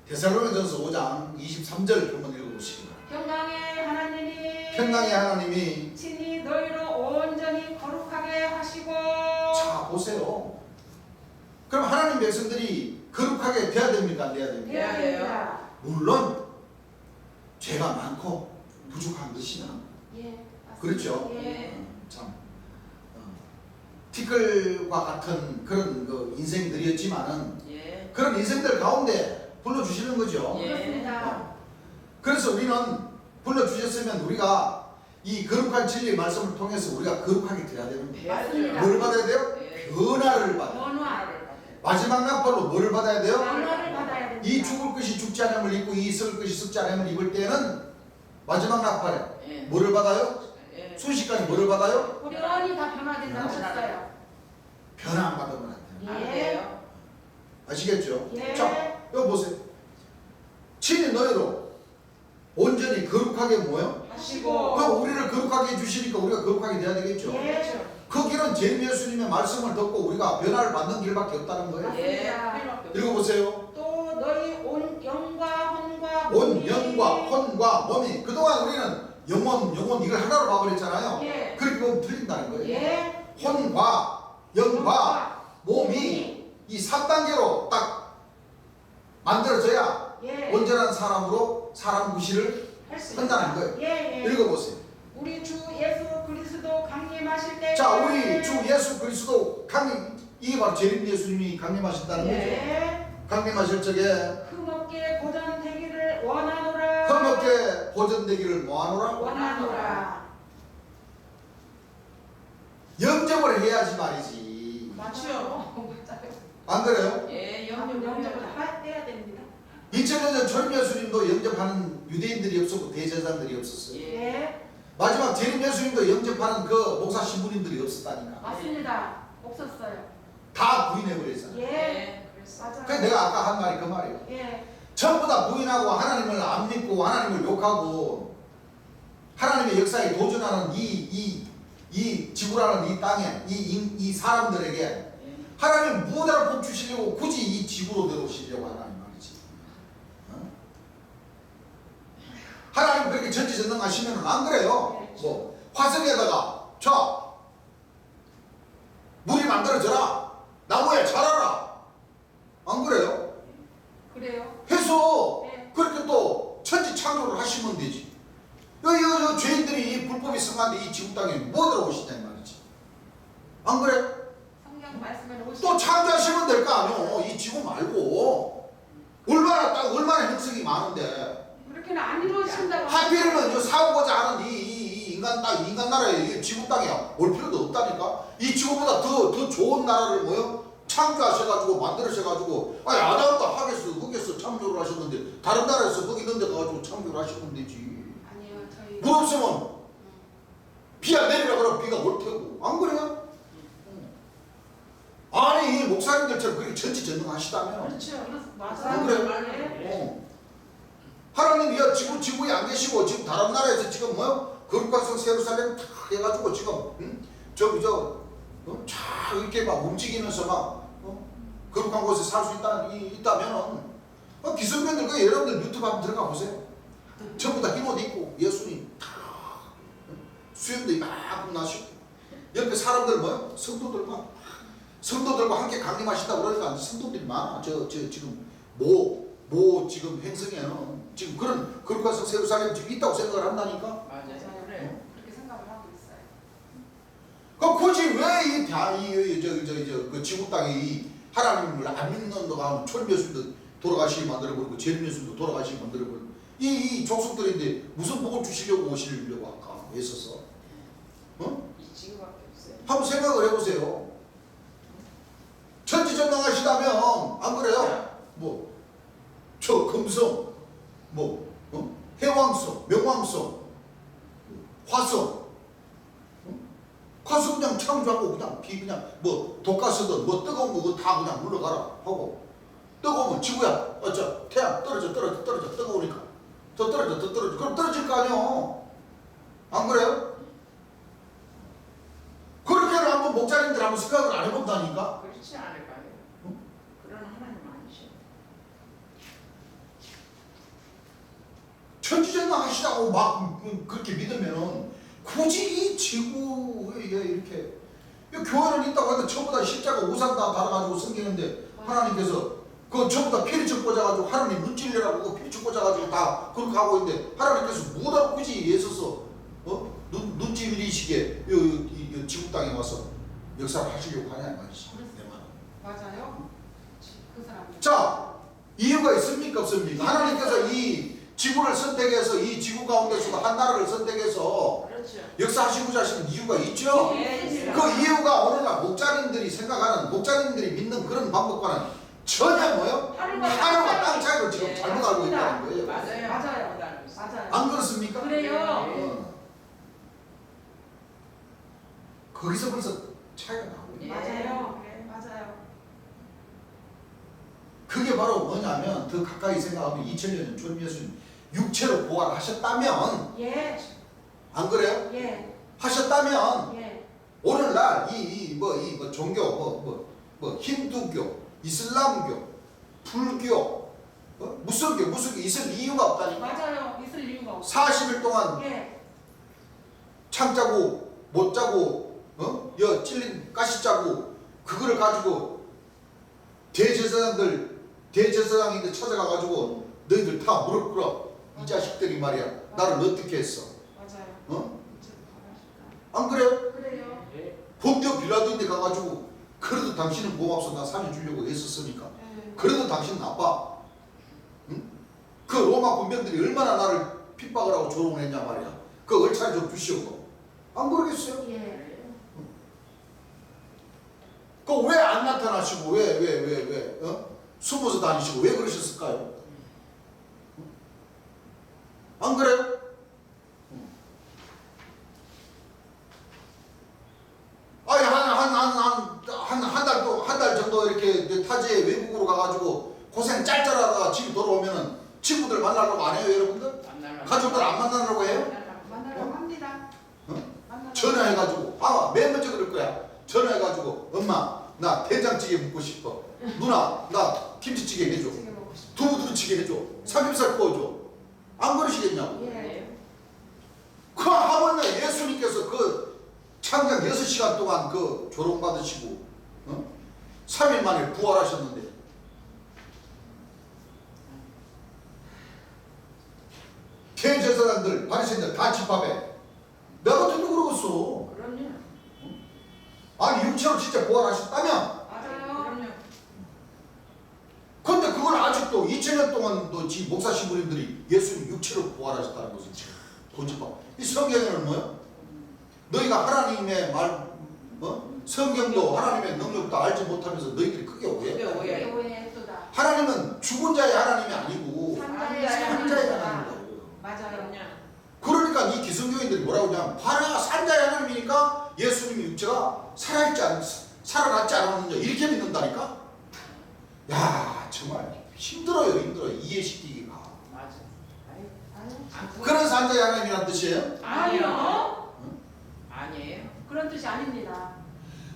데살로니가전서 5장 23절 한번 읽어보시기 바랍니다. 평강의 하나님이 평강의 하나님이 친히 너희를 온전히 거룩하게 하시고. 자 보세요. 그럼 하나님 백성들이 거룩하게 돼야 됩니까? 안 돼야 됩니까? 돼야 됩니다. 물론 죄가 많고 부족한 것이나 예, 맞습니다. 그렇죠? 예, 참 티끌과 같은 그런 그 인생들이었지만은 예. 그런 인생들 가운데 불러주시는 거죠. 예. 그렇습니다. 그래서 우리는 불러주셨으면 우리가 이 거룩한 진리의 말씀을 통해서 우리가 거룩하게 돼야 되는데 맞습니다. 뭘 받아야 돼요? 예. 변화를 받아요. 변화. 마지막 나팔로 뭐를 받아야 돼요? 변화를 받아야 됩니다. 이 죽을 것이 죽지 않음을 입고 이 썩을 것이 썩지 않음을 입을 때는 마지막 나팔에 예. 뭐를 받아요? 예. 순식간에 뭐를 받아요? 호련히 다 변화된다고 하셨어요. 변화 안 받으면 안 돼요. 안 예. 돼요. 아시겠죠? 예. 자, 여기 보세요. 친히 너희로 온전히 거룩하게 뭐요? 하시고. 그럼 우리를 거룩하게 해주시니까 우리가 거룩하게 돼야 되겠죠? 예. 그 길은 재림 예수님의 말씀을 듣고 우리가 변화를 받는 길밖에 없다는 거예요. 예. 읽어보세요. 또 너희 온 영과 혼과 온 몸이. 영과 혼과 몸이 그동안 우리는 영혼 이걸 하나로 봐버렸잖아요. 예. 그렇게 보면 틀린다는 거예요. 예. 혼과 영과 몸이 이 3단계로 딱 만들어져야 예. 온전한 사람으로 사람 구실을 할수 한다는 거예요. 예, 예. 읽어보세요. 우리 주 예수 그리스도 강림하실 때. 자, 우리 주 예수 그리스도 강림, 이게 바로 재림 예수님이 강림하신다는 거죠. 예. 강림하실 적에 흠없게 보존되기를 원하노라. 흠없게 보존되기를 뭐하노라? 원하노라. 영접을 해야지 말이지. 맞죠? 안 그래요? 예. 영접을 영접을 해야 됩니다. 2000년 전 초림 예수님도 영접하는 유대인들이 없었고 대제사장들이 없었어요. 예. 예. 마지막 재림 예수님도 영접하는 그 목사 신부님들이 없었다니까. 맞습니다. 없었어요. 다 부인해버렸잖아요. 예. 예. 그랬어. 맞아요. 그래서 내가 아까 한 말이 그 말이에요. 예. 전부 다 부인하고 하나님을 안 믿고 하나님을 욕하고 하나님의 역사에 도전하는 이 지구라는 이 땅에 이 사람들에게 예. 하나님 무엇으로 복 주시려고 굳이 이 지구로 들어오시려고 하나님 말이지. 어? 하나님 그렇게 전지전능하시면 안 그래요. 뭐 화성에다가 자 물이 만들어져라 나무에 자라라 안 그래요? 그래요. 해서 네. 그렇게 또 천지 창조를 하시면 되지. 여 죄인들이 이 불법이 성한데 이 지구 땅에 뭐 들어오시냐 이 말이지. 안 그래? 성경 말씀에 또 창조하시면 될 거 아니오. 이 지구 말고 얼마나 행성이 많은데 그렇게는 안 이루어진다고. 하필이면 이 사고자 하는 이 인간 땅 인간 나라에 이 지구 땅에 올 필요도 없다니까. 이 지구보다 더 좋은 나라를 뭐요? 창조하셔가지고 만들으셔가지고 아담도 하겠어 거기서 창조를 하셨는데 다른 나라에서 거기 있는 데 가가지고 창조를 하시면 되지. 아니요, 저희. 물 없으면 비가 내리라 그러면 비가 올 테고 안 그래요? 아니 목사님들처럼 그렇게 전지전능하시다면 그렇죠. 안 맞아요. 그래요? 네. 하나님이 지구에 안 계시고 지금 다른 나라에서 지금 뭐요? 거룩한 성 예루살렘 탁 해가지고 지금 쫙 이렇게 막 움직이면서 막 거룩한 곳에 살 수 있다면은 기성견들 그 여러분들 유튜브 한번 들어가 보세요. 전부 다 흰 옷 입고 예수님 탁 수염도 이만큼 나시고 옆에 사람들 뭐요? 성도들 막 성도들과 함께 강림하신다 그러니까 성도들이 많아. 지금 지금 행성에는 지금 그런 것을 예루살렘 지금 있다고 생각을 한다니까. 맞아요. 그래. 그렇게 생각을 하고 있어요. 그 굳이 왜그 지구 땅에 이 하나님을 안 믿는 너가 철면수도 돌아가시게 만들어버리고 제일면수도 돌아가시게 만들어버리고 이 족속들인데 무슨 복을 주시려고 오시려고 아까 애써서 이 지구밖에 없어요. 한번 생각을 해보세요. 천지전능하시다면 안 그래요? 뭐 저 금성 해왕성 명왕성 화성 가서 그냥 창조하고 그냥 그냥 뭐 독가스든 뭐 뜨거운 거 다 그냥 물러가라 하고 뜨거우면 지구야 태양 떨어져 뜨거우니까 더 떨어져 그럼 떨어질 거 아니야. 안 그래요? 그렇게는 한번 목자님들 한번 생각을 안 해본다니까. 그렇지 않을까요? 그런 하나님 아니셔. 천지전능하시다고 막 그렇게 믿으면은 굳이 이 지구에 이렇게 교회는 있다고 해도 전부 다 십자가 우상 다 달아가지고 섬기는데 하나님께서 그 전부 다 피리쳐 꽂아가지고 하나님 눈찔려라고 그 피리쳐 꽂아가지고 다 그렇게 하고 있는데 하나님께서 뭐다로 굳이 애써서 눈찌리시게 이 지구 땅에 와서 역사를 하시려고 하냐 말이지. 내 말은. 맞아요. 그 사람. 자, 이유가 있습니까 없습니까? 하나님께서 이 지구를 선택해서 이 지구 가운데서도 한 나라를 선택해서 그렇죠. 역사하시고자 하시는 이유가 있죠. 예, 그 이유가 오늘날 목자님들이 생각하는 목자님들이 믿는 그런 방법과는 전혀 뭐요? 하늘과 땅 차이를 지금 예, 잘못 알고 있다는 거예요. 맞아요. 맞아요. 맞아요. 안 그렇습니까? 그래요. 거기서 벌써 차이가 나고 예. 맞아요. 맞아요. 그게 바로 뭐냐면 더 가까이 생각하면 2000년 전 주님 예수님 육체로 부활하셨다면 예. 안 그래요? 예. 하셨다면 예. 오늘날 이 종교 힌두교, 이슬람교, 불교, 무슬교 있을 이유가 없다니까. 맞아요. 있을 이유가 없어. 40일 동안 예. 창 짜고 못 짜고 찔린 가시 짜고 그거를 가지고 대제사장인데 찾아가가지고 너희들 다 무릎 꿇어 이 자식들이 말이야 나를 어떻게 했어? 맞아요. 안 그래요? 그래요. 본디오 빌라도인데 가가지고 그래도 당신은 고맙소 나 살려주려고 애썼으니까 예. 그래도 당신 나빠. 응? 그 로마 군병들이 얼마나 나를 핍박을 하고 조롱을 했냐 말이야. 그 얼차리 좀 주시오. 안 그러겠어요? 예. 그 왜 안 나타나시고 왜 숨어서 다니시고 왜 그러셨을까요? 안 그래요? 아니 한 달 정도 이렇게 타지에 외국으로 가가지고 고생 짤짤하다가 집에 돌아오면은 친구들 만나려고 안 해요 여러분들? 가족들 안 만나려고 해요? 만나려고 합니다. 만나려고. 전화해가지고 맨 먼저 그럴 거야. 전화해가지고 엄마 나 된장찌개 먹고 싶어. 누나 나 김치찌개 해줘. 찌개 먹고 싶어. 두부두부찌개 해줘. 삼겹살 구워줘. 안 그러시겠냐고. 예. 그 하물며 예수님께서 그 창작 6시간 동안 그 조롱받으시고 3일 만에 부활하셨는데 대제사장들 바리새인들 다 집합해. 내가 듣도 그러겠어. 그럼요. 아니 육체로 진짜 부활하셨다면 맞아요. 그럼요. 근데 그걸 아직도 2000년 동안도 목사 신부님들이 예수님 육체로 부활하셨다는 것을 지금 고집하. 이 성경에는 뭐요? 너희가 하나님의 성경도 하나님의 능력도 알지 못하면서 너희들이 크게 오해. 오해. 오해했도다. 하나님은 죽은 자의 하나님이 아니고 산자의 산 자의 하나님이다. 하나님이다. 맞아요. 그러니까 이 기성교인들이 뭐라고 하냐면 봐라 산자의 하나님이니까 예수님의 육체가 살아났지 않았느냐 이렇게 믿는다니까. 야 정말 힘들어요 이해시키기가. 맞아. 그런 산자의 하나님이란 뜻이에요? 아니요. 아니에요. 그런 뜻이 아닙니다.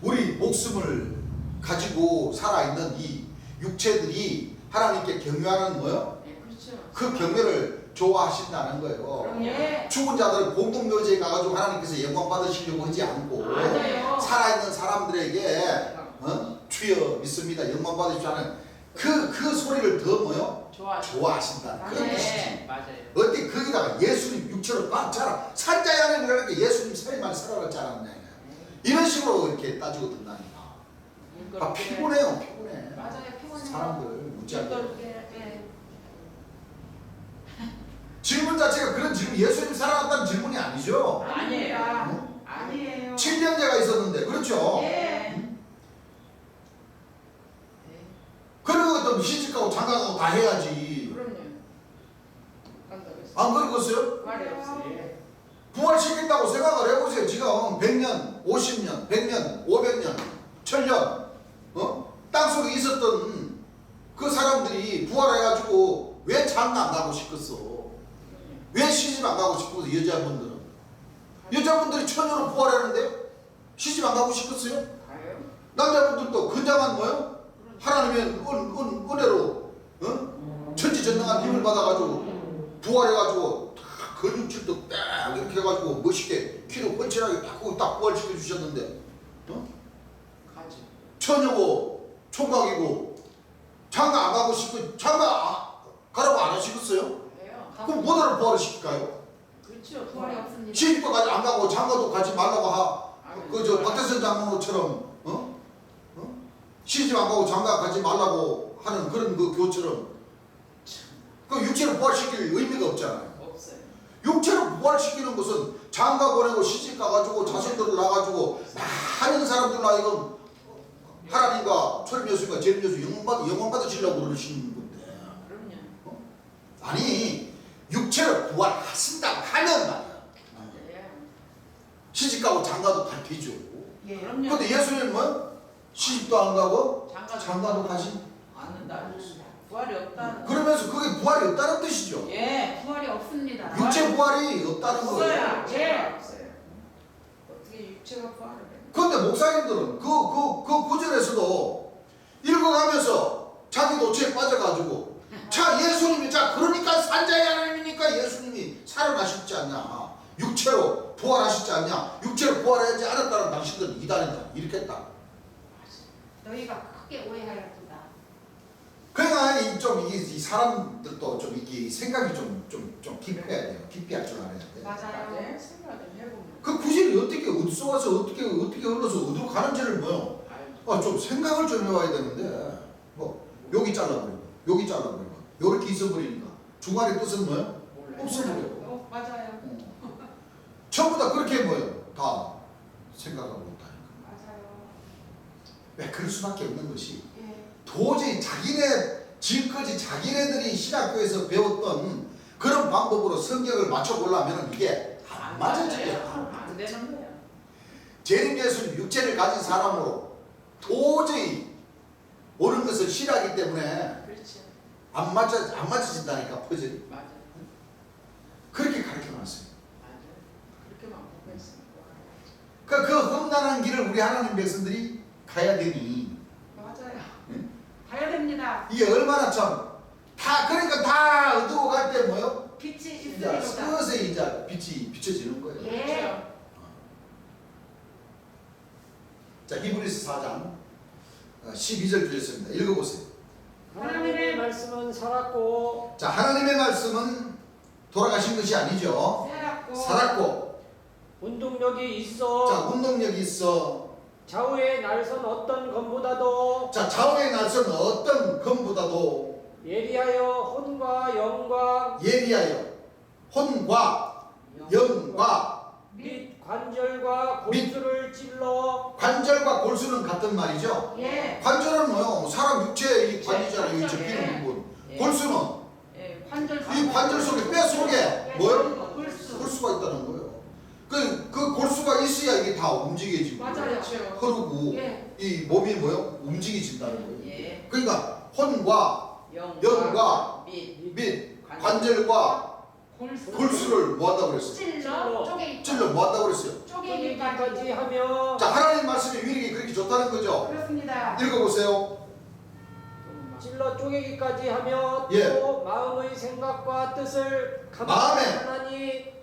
우리 목숨을 가지고 살아있는 이 육체들이 하나님께 경외하는 뭐요? 네, 그렇죠. 그 경외를 좋아하신다는 거예요. 예. 죽은 자들은 공동묘지에 가가지고 하나님께서 영광 받으시려고 하지 않고 맞아요. 살아있는 사람들에게 주여 믿습니다. 영광 받으십시오 하는 그 소리를 더 뭐요? 좋아하신다. 그런 네, 뜻이지. 맞아요. 어디 거기다가 예수님 육체로 꽉 차라 산자양을 그러니까 예수님 살만 살아갔지 않았냐 이런 식으로 이렇게 따지고 든다니까. 아 피곤해요 피곤해. 맞아요. 피곤해요. 사람들 무지하게. 예. 질문 자체가 그런 질문 예수님 살아갔다는 질문이 아니죠. 아니에요. 아니에요. 7년제가 있었는데 그렇죠. 예. 그런 것도 시집가고 장가가고 다 해야지. 그럼요. 간다고 했어요. 안 그러겠어요? 말이 없어요. 부활시킨다고 생각을 해보세요. 지금 100년, 50년, 100년, 500년, 1000년 땅속에 있었던 그 사람들이 부활해가지고 왜 장가 안 가고 싶겠어? 왜 시집 안 가고 싶어서 여자분들은? 여자분들이 처녀로 부활하는데 시집 안 가고 싶겠어요? 가요? 남자분들도 건장한 뭐요? 하나님의 은혜로 천지전능한 힘을 받아가지고 부활해가지고 다 근육질도 딱 이렇게 해가지고 멋있게 키도 펀치하게 딱 부활시켜 주셨는데 가지. 처녀고 총각이고 장가 안 가고 싶고 가라고 안 하시겠어요? 해요. 그럼 뭐하러 부활을 시킬까요? 그렇죠. 부활이 없습니다. 시집도 가지 안 가고 장가도 가지 말라고 아니, 그저 박태선 장로처럼 시집 안 가고 장가 가지 말라고 하는 그런 그 교처럼 그 육체를 부활시킬 의미가 없잖아요. 없어요. 육체를 부활시키는 것은 장가 보내고 시집 가가지고 자손들을 낳아가지고 많은 사람들 이거 하나님과 초림 예수님과 재림 예수 영광 받으시려고 그러시는 건데 그럼요. 아니 육체를 부활하신다고 하면 말이야 예. 시집 가고 장가도 갈 테죠. 예. 그럼요. 근데 예수님은 시집도 안 가고 장가도 가시 않는다. 부활이 없다는. 그러면서 그게 부활이 없다는 뜻이죠. 예. 부활이 없습니다. 육체 부활이 없다는 거예요. 없어요. 예. 없어요. 어떻게 육체가 부활을 해? 그런데 목사님들은 그 구절에서도 읽어가면서 자기 노체에 빠져가지고 자 예수님이 자 그러니까 산자의 하나님이니까 예수님이 살아나셨지 않냐 육체로 부활하셨지 않냐 육체로 부활하지 않았다는 당신들은 이단이다 이렇게 했다. 너희가 크게 오해하였다. 그러니까 이 사람들도 좀 이게 생각이 좀 깊어야 돼요. 깊이 할 줄 알아야 돼. 맞아요. 네. 생각을 해보면. 그 구절이 어떻게 어디서 와서 어떻게 흘러서 어디로 가는지를 뭐요? 알죠. 좀 생각을 좀 해봐야 되는데 뭐 여기 잘라버리고 여기 잘라버리고 이렇게 있어버리니까 중간에 뜻은 뭐요? 몰라요. 없어버려요. 맞아요. 전부 다 그렇게 뭐요? 다 생각하고 있다니까. 맞아요. 왜 그럴 수밖에 없는 것이 예. 도저히 지금까지 자기네들이 신학교에서 배웠던 그런 방법으로 성경을 맞춰보려면 이게 안 맞아져요. 안 되는 거야. 재림 예수님 육체를 가진 사람으로 도저히 옳은 것을 싫어하기 때문에 그렇지. 안 맞춰진다니까 퍼즐이. 맞아. 그렇게 가르쳐놨어요. 맞아. 그렇게만 보고 있으니까. 그러니까 그 험난한 길을 우리 하나님 백성들이 가야 되니 맞아요. 응? 가야 됩니다. 이게 얼마나 그러니까 다 어두워 갈 때 뭐요? 빛이 이제 있으리로다. 서서히 이제 빛이 비춰지는 거예요. 예. 자 히브리서 4장 12절 주셨습니다. 읽어보세요. 하나님의 말씀은 살았고 자 하나님의 말씀은 돌아가신 것이 아니죠. 살았고 운동력이 있어 자 운동력이 있어. 좌우의 날선 어떤 검보다도 자 좌우의 날선 어떤 검보다도 예리하여 혼과 영과 예리하여 혼과 영과 및 관절과 골수를 찔러 관절과 골수는 같은 말이죠. 예. 관절은 뭐요? 사람 육체의 이 관이잖아요. 이 관절, 접히는 부분. 예. 골수는 예. 관절. 이 관절 속에 뼈 속에 뭐요? 골수. 골수가 있다는 거예요. 그 골수가 있어야 이게 다 움직여지고 맞아요. 그렇죠. 흐르고 예. 이 몸이 뭐요? 움직여진다는 거예요. 예. 그러니까 혼과 영과 및 및 관절과 골수. 골수를 뭐한다고 그랬어요? 찔러 쪼개. 찔러 뭐한다고 그랬어요? 쪼개기까지 쪼개기까지. 하며 자 하나님 말씀의 위력이 그렇게 좋다는 거죠. 그렇습니다. 읽어보세요. 찔러 쪼개기까지 하며 예. 또 마음의 생각과 뜻을 마음의 감찰하나니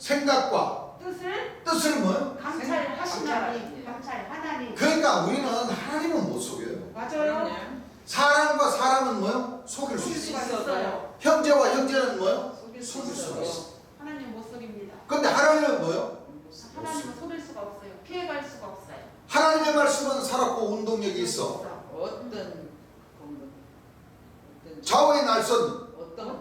뜻을 뜻을 뭐요? 감찰하시나니. 감찰하나니. 그러니까 우리는 하나님은 못 속여요. 맞아요. 사람과 사람은 뭐요? 속일 수 속일 있어. 수가 있어요. 형제와 형제는 뭐요? 속일 속일 수가 있어. 하나님 못 속입니다. 근데 하나님은 뭐요? 하나님은 속일 수가 없어요. 피해갈 수가 없어요. 하나님의 말씀은 살았고 운동력이 있어. 어떤 건물, 좌우의 날선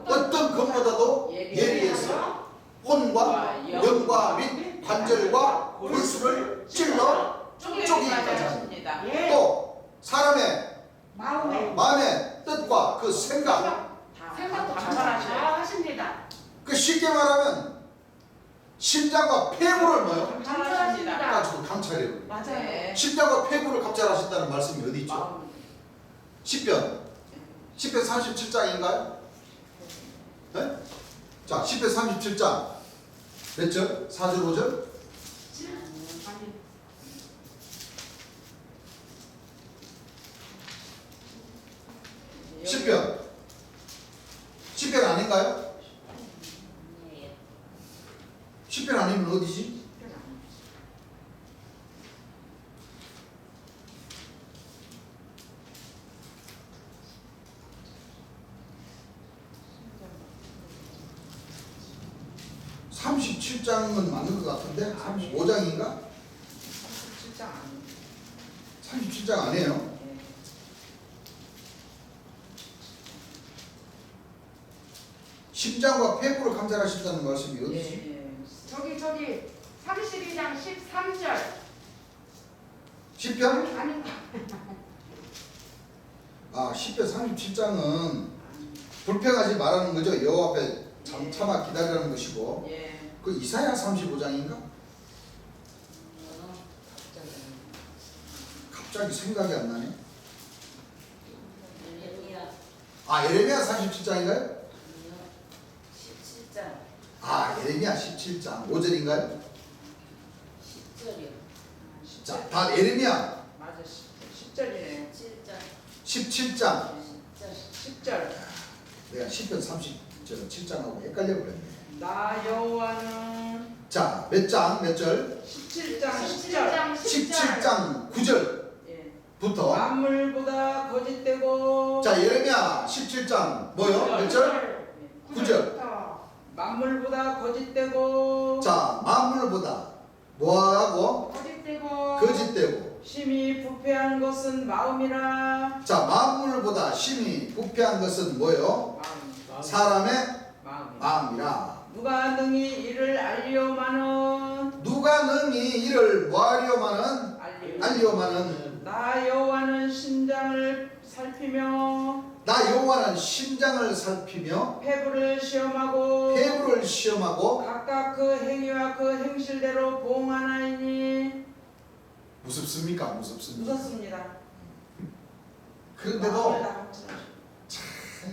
어떤 것보다도 예리해서 혼과 영과 및 관절과 골수를 찔러 쪼개기까지 하십니다. 예. 또 사람의 마음의 뜻과 그 생각, 생각도 다 다 하십니다. 그 쉽게 말하면 심장과 폐부를 뭐요? 감찰하십니다. 가지고 감찰해요. 맞아요. 네. 심장과 폐부를 감찰하신다는 말씀이 어디 있죠? 마음. 10편 37장인가요? 네? 자, 10편 37장 몇 절? 4절 5절? 아니 10편 10편 아닌가요? 10편 아니면 어디지? 삼십칠 장은 맞는 것 같은데? 35장인가? 37장 아니에요. 37장 아니에요. 네. 심장과 폐부를 감찰하신다는 말씀이 어디지? 예. 저기 32장 13절 10편? 아닌가? 아, 10편 37장은 불평하지 말라는 거죠. 여호와 앞에 참아 기다리라는 것이고, 예. 그 이사야 35장인가? 갑자기 생각이 안 나네. 아, 예레미야 37장인가요? 17장 아, 예레미야 17장 5절인가요? 10절이요. 자, 다 예레미야 맞아. 10절이네요. 7장 17장. 10절. 내가 10편 37장하고 헷갈려 버렸네. 나 여호와는 자, 몇 장, 몇 절? 17장 10절. 17장 9절부터. 예. 만물보다 거짓되고 자, 예레미야 17장 뭐요? 몇 절? 9절. 만물보다 거짓되고 자, 만물보다 뭐하고? 거짓되고 거짓되고. 심히 부패한 것은 마음이라. 자, 만물보다 심히 부패한 것은 뭐요? 마음. 사람의 마음. 마음이라. 누가 능히 이를 알리오마는 누가 능히 이를 뭐하려마는 알리오. 알리오마는 나 여호와는 심장을 살피며 나 여호와는 심장을 살피며 폐부를 시험하고 폐부를 시험하고. 각각 그 행위와 그 행실대로 보응하나이니. 무섭습니까? 무섭습니다. 무섭습니다. 그런데도 마음을 다 감추라.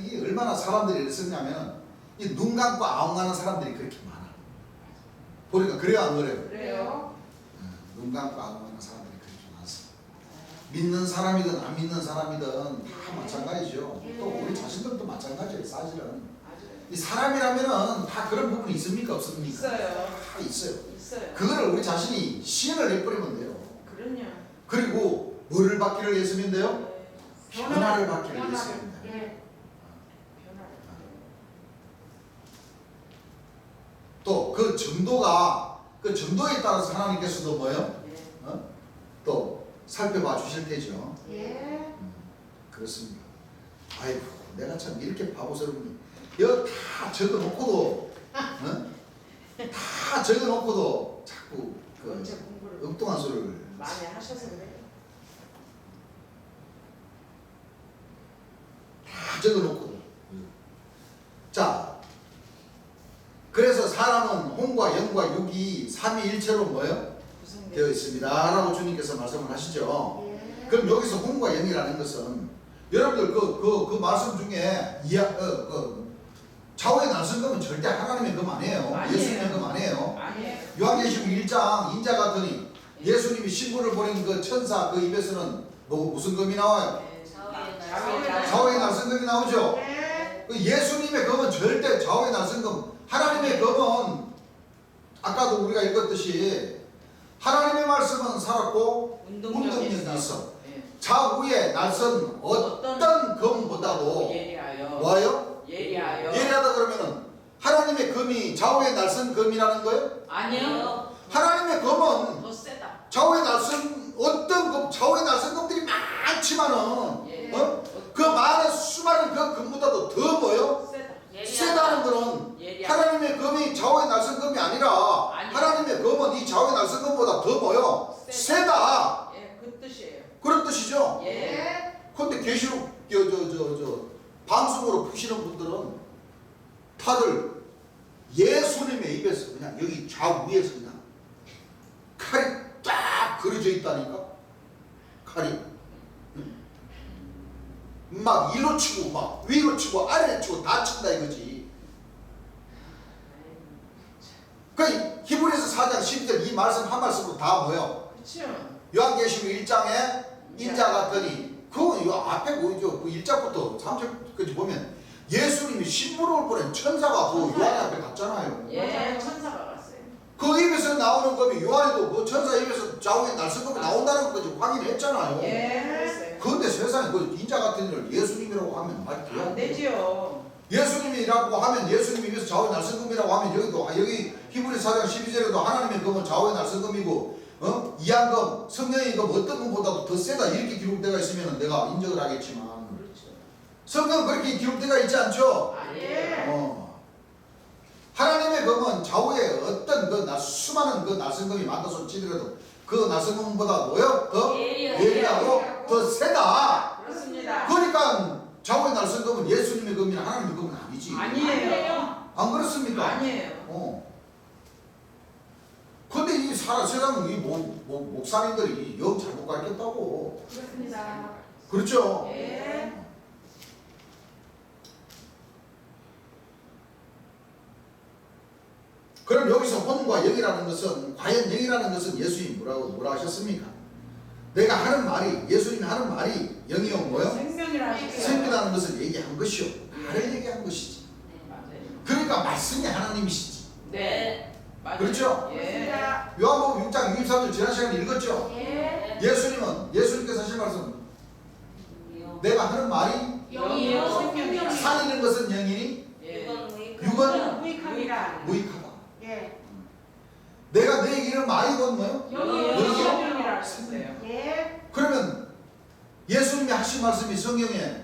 이 얼마나 사람들이 이렇게 쓰냐면 이 눈 감고 아웅하는 사람들이 그렇게 많아. 보니까 그래요, 안 그래요? 그래요. 눈 감고 아웅하는 사람들이 그렇게 많습니다. 믿는 사람이든 안 믿는 사람이든 다 마찬가지죠. 또 우리 자신들도 마찬가지예요. 사실은 아주 이 사람이라면은 다 그런 부분이 있습니까? 없습니까? 있어요. 다 있어요. 있어요. 그거를 우리 자신이 시인을 내버리면 돼요. 그럼요. 그리고 뭐를 받기를 위해서면 돼요? 네. 변화를 받기를 위해서입니다. 예. 변화를. 또 그 정도가 그 정도에 따라서 하나님께서도 뭐예요? 네. 또 살펴봐 주실 테죠. 예. 그렇습니다. 아이고, 내가 참 이렇게 바보스러우니 이거 다 적어놓고도 다 적어놓고도 자꾸 그 언제 공부를 엉뚱한 소리를 많이 하셔서 그래요. 다 적어놓고도. 자, 그래서 사람은 혼과 영과 육이 삼위일체로 뭐예요? 되어 있습니다 라고 주님께서 말씀을 하시죠. 예. 그럼 여기서 혼과 영이라는 것은 여러분들 그 말씀 중에 좌우의 날선금은 절대 하나님의 금 아니에요. 아니에요. 예수님의 금 아니에요. 아니에요. 요한계시록 1장 인자 같으니 예수님이 신부를 보낸 그 천사 그 입에서는 무슨 금이 나와요? 네. 좌우의 좌우의 날선금이 나오죠. 예. 그 예수님의 금은 절대 좌우의 날선금. 하나님의 금은 아까도 우리가 읽었듯이 하나님의 말씀은 살았고 운동력이 있어. 네. 좌우의 날선 어떤 검보다도 예리하여. 뭐예요? 예리하여. 예리하다 그러면은 하나님의 검이 좌우의 날선 검이라는 거예요? 아니요. 하나님의 검은 더 세다. 좌우의 날선 어떤 검, 좌우의 날선 검들이 많지만은 예. 그 많은 수많은 그 검보다도 더 뭐요? 세다. 세다는 거는 예리하다. 하나님의 검이 좌우의 날선 검이 아니라 아니요. 하나님의 검은 이 좌우의 날선 검보다 더 뭐요? 세다. 예, 그 뜻이에요. 그런 뜻이죠. 예. 근데 계시록 방송으로 푸시는 분들은 다들 예수님의 입에서 그냥 여기 좌우에서 그냥 칼이 딱 그려져 있다니까. 칼이 막 일로 치고 막 위로 치고 아래로 치고 다 친다 이거지. 그 히브리서 4장 12절 이 말씀 한 말씀으로 다 뭐요? 그렇죠. 요한계시록 1장에 인자 같더니 그 앞에 보이죠? 그 1장부터 3절까지 보면 예수님이 심부름을 보낸 천사가 그 요한 앞에 갔잖아요. 예. 맞아요. 천사가 갔어요. 그 입에서 나오는 겁이 요한이도 그 천사 입에서 좌우에 날선검이 나온다는 것까지 확인했잖아요. 예, 그랬어요. 그런데 세상에 그 인자 같은 일을 예수님이라고 하면 말이 돼요? 안 되지요. 예수님이라고 하면 예수님 입에서 좌우에 날선검이라고 하면 여기도 여기 히브리 4장 12절에도 하나님의 검은 좌우에 날선검이고 이한검 성령의 검 어떤 검보다도 더 세다 이렇게 기록되어 있으면 내가 인정을 하겠지만 그렇죠. 성경 그렇게 기록되어 있지 않죠? 예. 하나님의 검은 좌우에 어떤 수많은 그 날선검이 많다소 치더라도 그 날선검보다 뭐요? 더 예리하고 더 세다. 그렇습니다. 그러니까 좌우의 날선검은 예수님의 검이나 하나님의 검은 아니지. 아니에요. 안 그렇습니까? 아니에요. 근데 이 세상은 이 목사님들이 영 잘못 가르쳤다고. 그렇습니다. 그렇죠? 예. 그럼 여기서 혼과 영이라는 것은 과연 영이라는 것은 예수님 뭐라 하셨습니까? 내가 하는 말이 예수님이 하는 말이 영이요 뭐요? 생명이라 하시죠. 생명이라는 것을 얘기한 것이요. 말을 얘기한 것이지. 맞아요. 그러니까 말씀이 하나님이시지. 네. 맞아요. 그렇죠? 예. 요한복음 6장 63절 지난 시간에 읽었죠? 예. 예수님께서 하신 말씀 내가 하는 말이 영이요. 생명이요. 살리는 것은 영이니 예. 육은 무익함이라. 무익하다. 예. 내가 내 이름 말이 건 뭐요? 영이요. 영이요. 생명이라 하셨어요. 예. 그러면 예수님이 하신 말씀이 성경에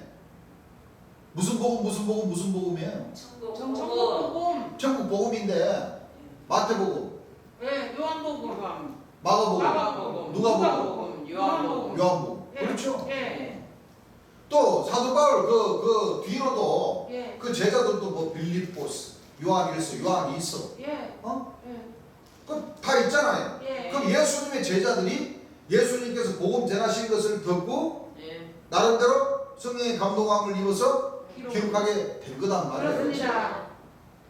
무슨 복음이에요? 정복 복음. 천국 복음인데 마태복음, 예. 요한복음. 마가복음, 마가복음. 누가복음, 요한복음. 요한복음. 예. 그렇죠? 예. 또 사도 바울 그 뒤로도 예. 그 제자들도 뭐 빌립보스, 요한 1서, 요한 2서, 예. 예. 그 다 있잖아요. 예. 그럼 예수님의 제자들이 예수님께서 복음 전하신 것을 듣고 예. 나름대로 성령의 감동함을 입어서 기록하게 된 거단 말이에요. 그렇습니다.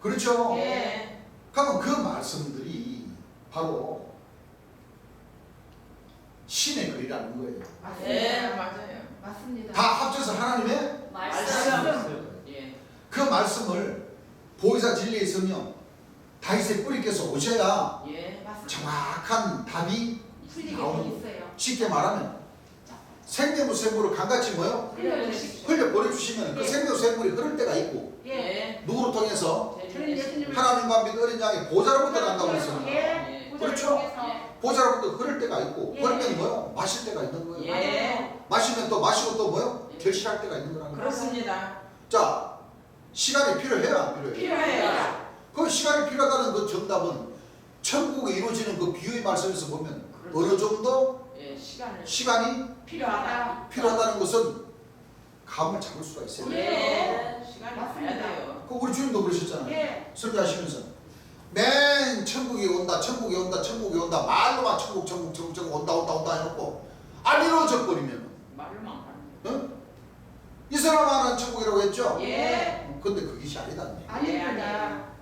그렇죠? 예. 그러면 그 말씀들이 바로 신의 글이라는 거예요. 맞습니다. 예. 맞아요. 맞습니다. 다 합쳐서 하나님의 말씀. 예. 그 말씀을 보혜사 진리의 성령 다윗의 뿌리께서 오셔야 예. 맞습니다. 정확한 답이 풀리게 나오는 돼 거예요. 있어요. 쉽게 말하면 생명샘물을 강같이 뭐요? 흘려주십시오. 흘려 보내주시면 그 예. 생명샘물이 흐를 때가 있고 예. 누구를 통해서 저는 예수님을 하나님과 믿 어린 양의 보좌로부터 난다고 했습니다. 예. 예. 그렇죠? 예. 보좌로부터 흐를 때가 있고 예. 흐르면 뭐요? 마실 때가 있는 거예요. 예. 마시면 또 마시고 또 뭐요? 예. 결실할 때가 있는 거라는 거예요. 그렇습니다. 자, 시간이 필요해요, 안 필요해요? 필요해요. 그 시간이 필요하다는 그 정답은 천국에 이루어지는 그 비유의 말씀에서 보면 어느 정도 예. 시간을 시간이 필요하다. 필요하다는 것은 감을 잡을 수가 있어요. 예. 시간이 맞습니다. 가야 돼요. 그 우리 주님도 그러셨잖아요. 예. 설교하시면서 맨 천국이 온다 말로만 천국 온다 해놓고 안 이루어져 버리면 말로만 하는 이 사람 하나는 천국이라고 했죠? 예. 근데 그것이 아니다는 얘기예요. 아닙니다.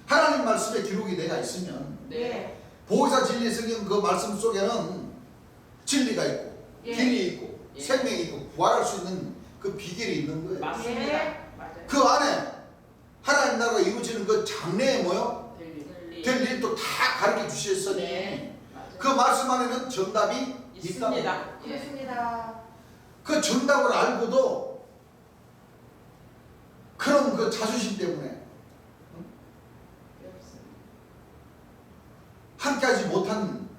하나님 말씀의 기록이 내가 있으면 네. 보혜사 진리 성경 그 말씀 속에는 진리가 있고 예. 길이 있고 예. 생명이 있고 부활할 수 있는 그 비결이 있는 거예요. 맞습니다. 예. 맞아요. 그 안에 하나님 나라가 이루어지는 그 장래에 뭐요? 될 일. 될 일도 다 가르쳐 주셨으니 네. 맞아요. 그 말씀 안에는 정답이 있습니다. 예. 그렇습니다. 그 정답을 알고도 그런 그 자존심 때문에 함께하지 못한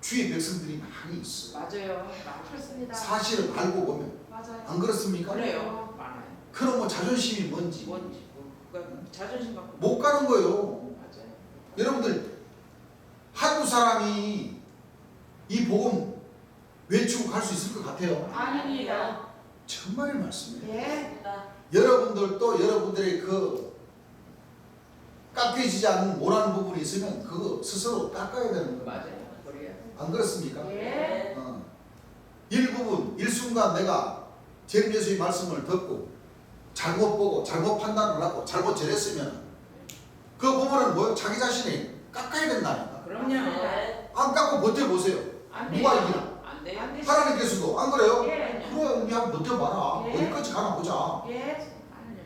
주의 백성들이 많이 있어. 맞아요. 그렇습니다. 사실을 알고 보면 맞아요. 안 그렇습니까? 그래요. 많아요. 그럼 뭐 자존심이 뭔지 뭔지 그러니까 자존심 갖고 못 가는 거예요. 맞아요. 여러분들 한국 사람이 이 복음 외치고 갈 수 있을 것 같아요? 아닙니다. 정말 말씀이에요. 예. 맞습니다. 여러분들도 여러분들의 그 깎여지지 않는 모라는 부분이 있으면 그거 스스로 깎아야 되는 거예요. 맞아요. 그래요. 안 그렇습니까? 예. 일부분 일순간 내가 재림 예수의 말씀을 듣고 잘못 보고 잘못 판단을 하고 잘못 전했으면 그 부분은 뭐예요? 자기 자신이 깎아야 된다니까. 그럼요. 네. 안 깎고 버텨보세요. 안 누가 돼요. 이기나? 안 돼요. 안 되시- 하나님께서도 안 그래요? 예. 그래 우리 한번 버텨봐라. 예. 어디까지 가나 보자. 예.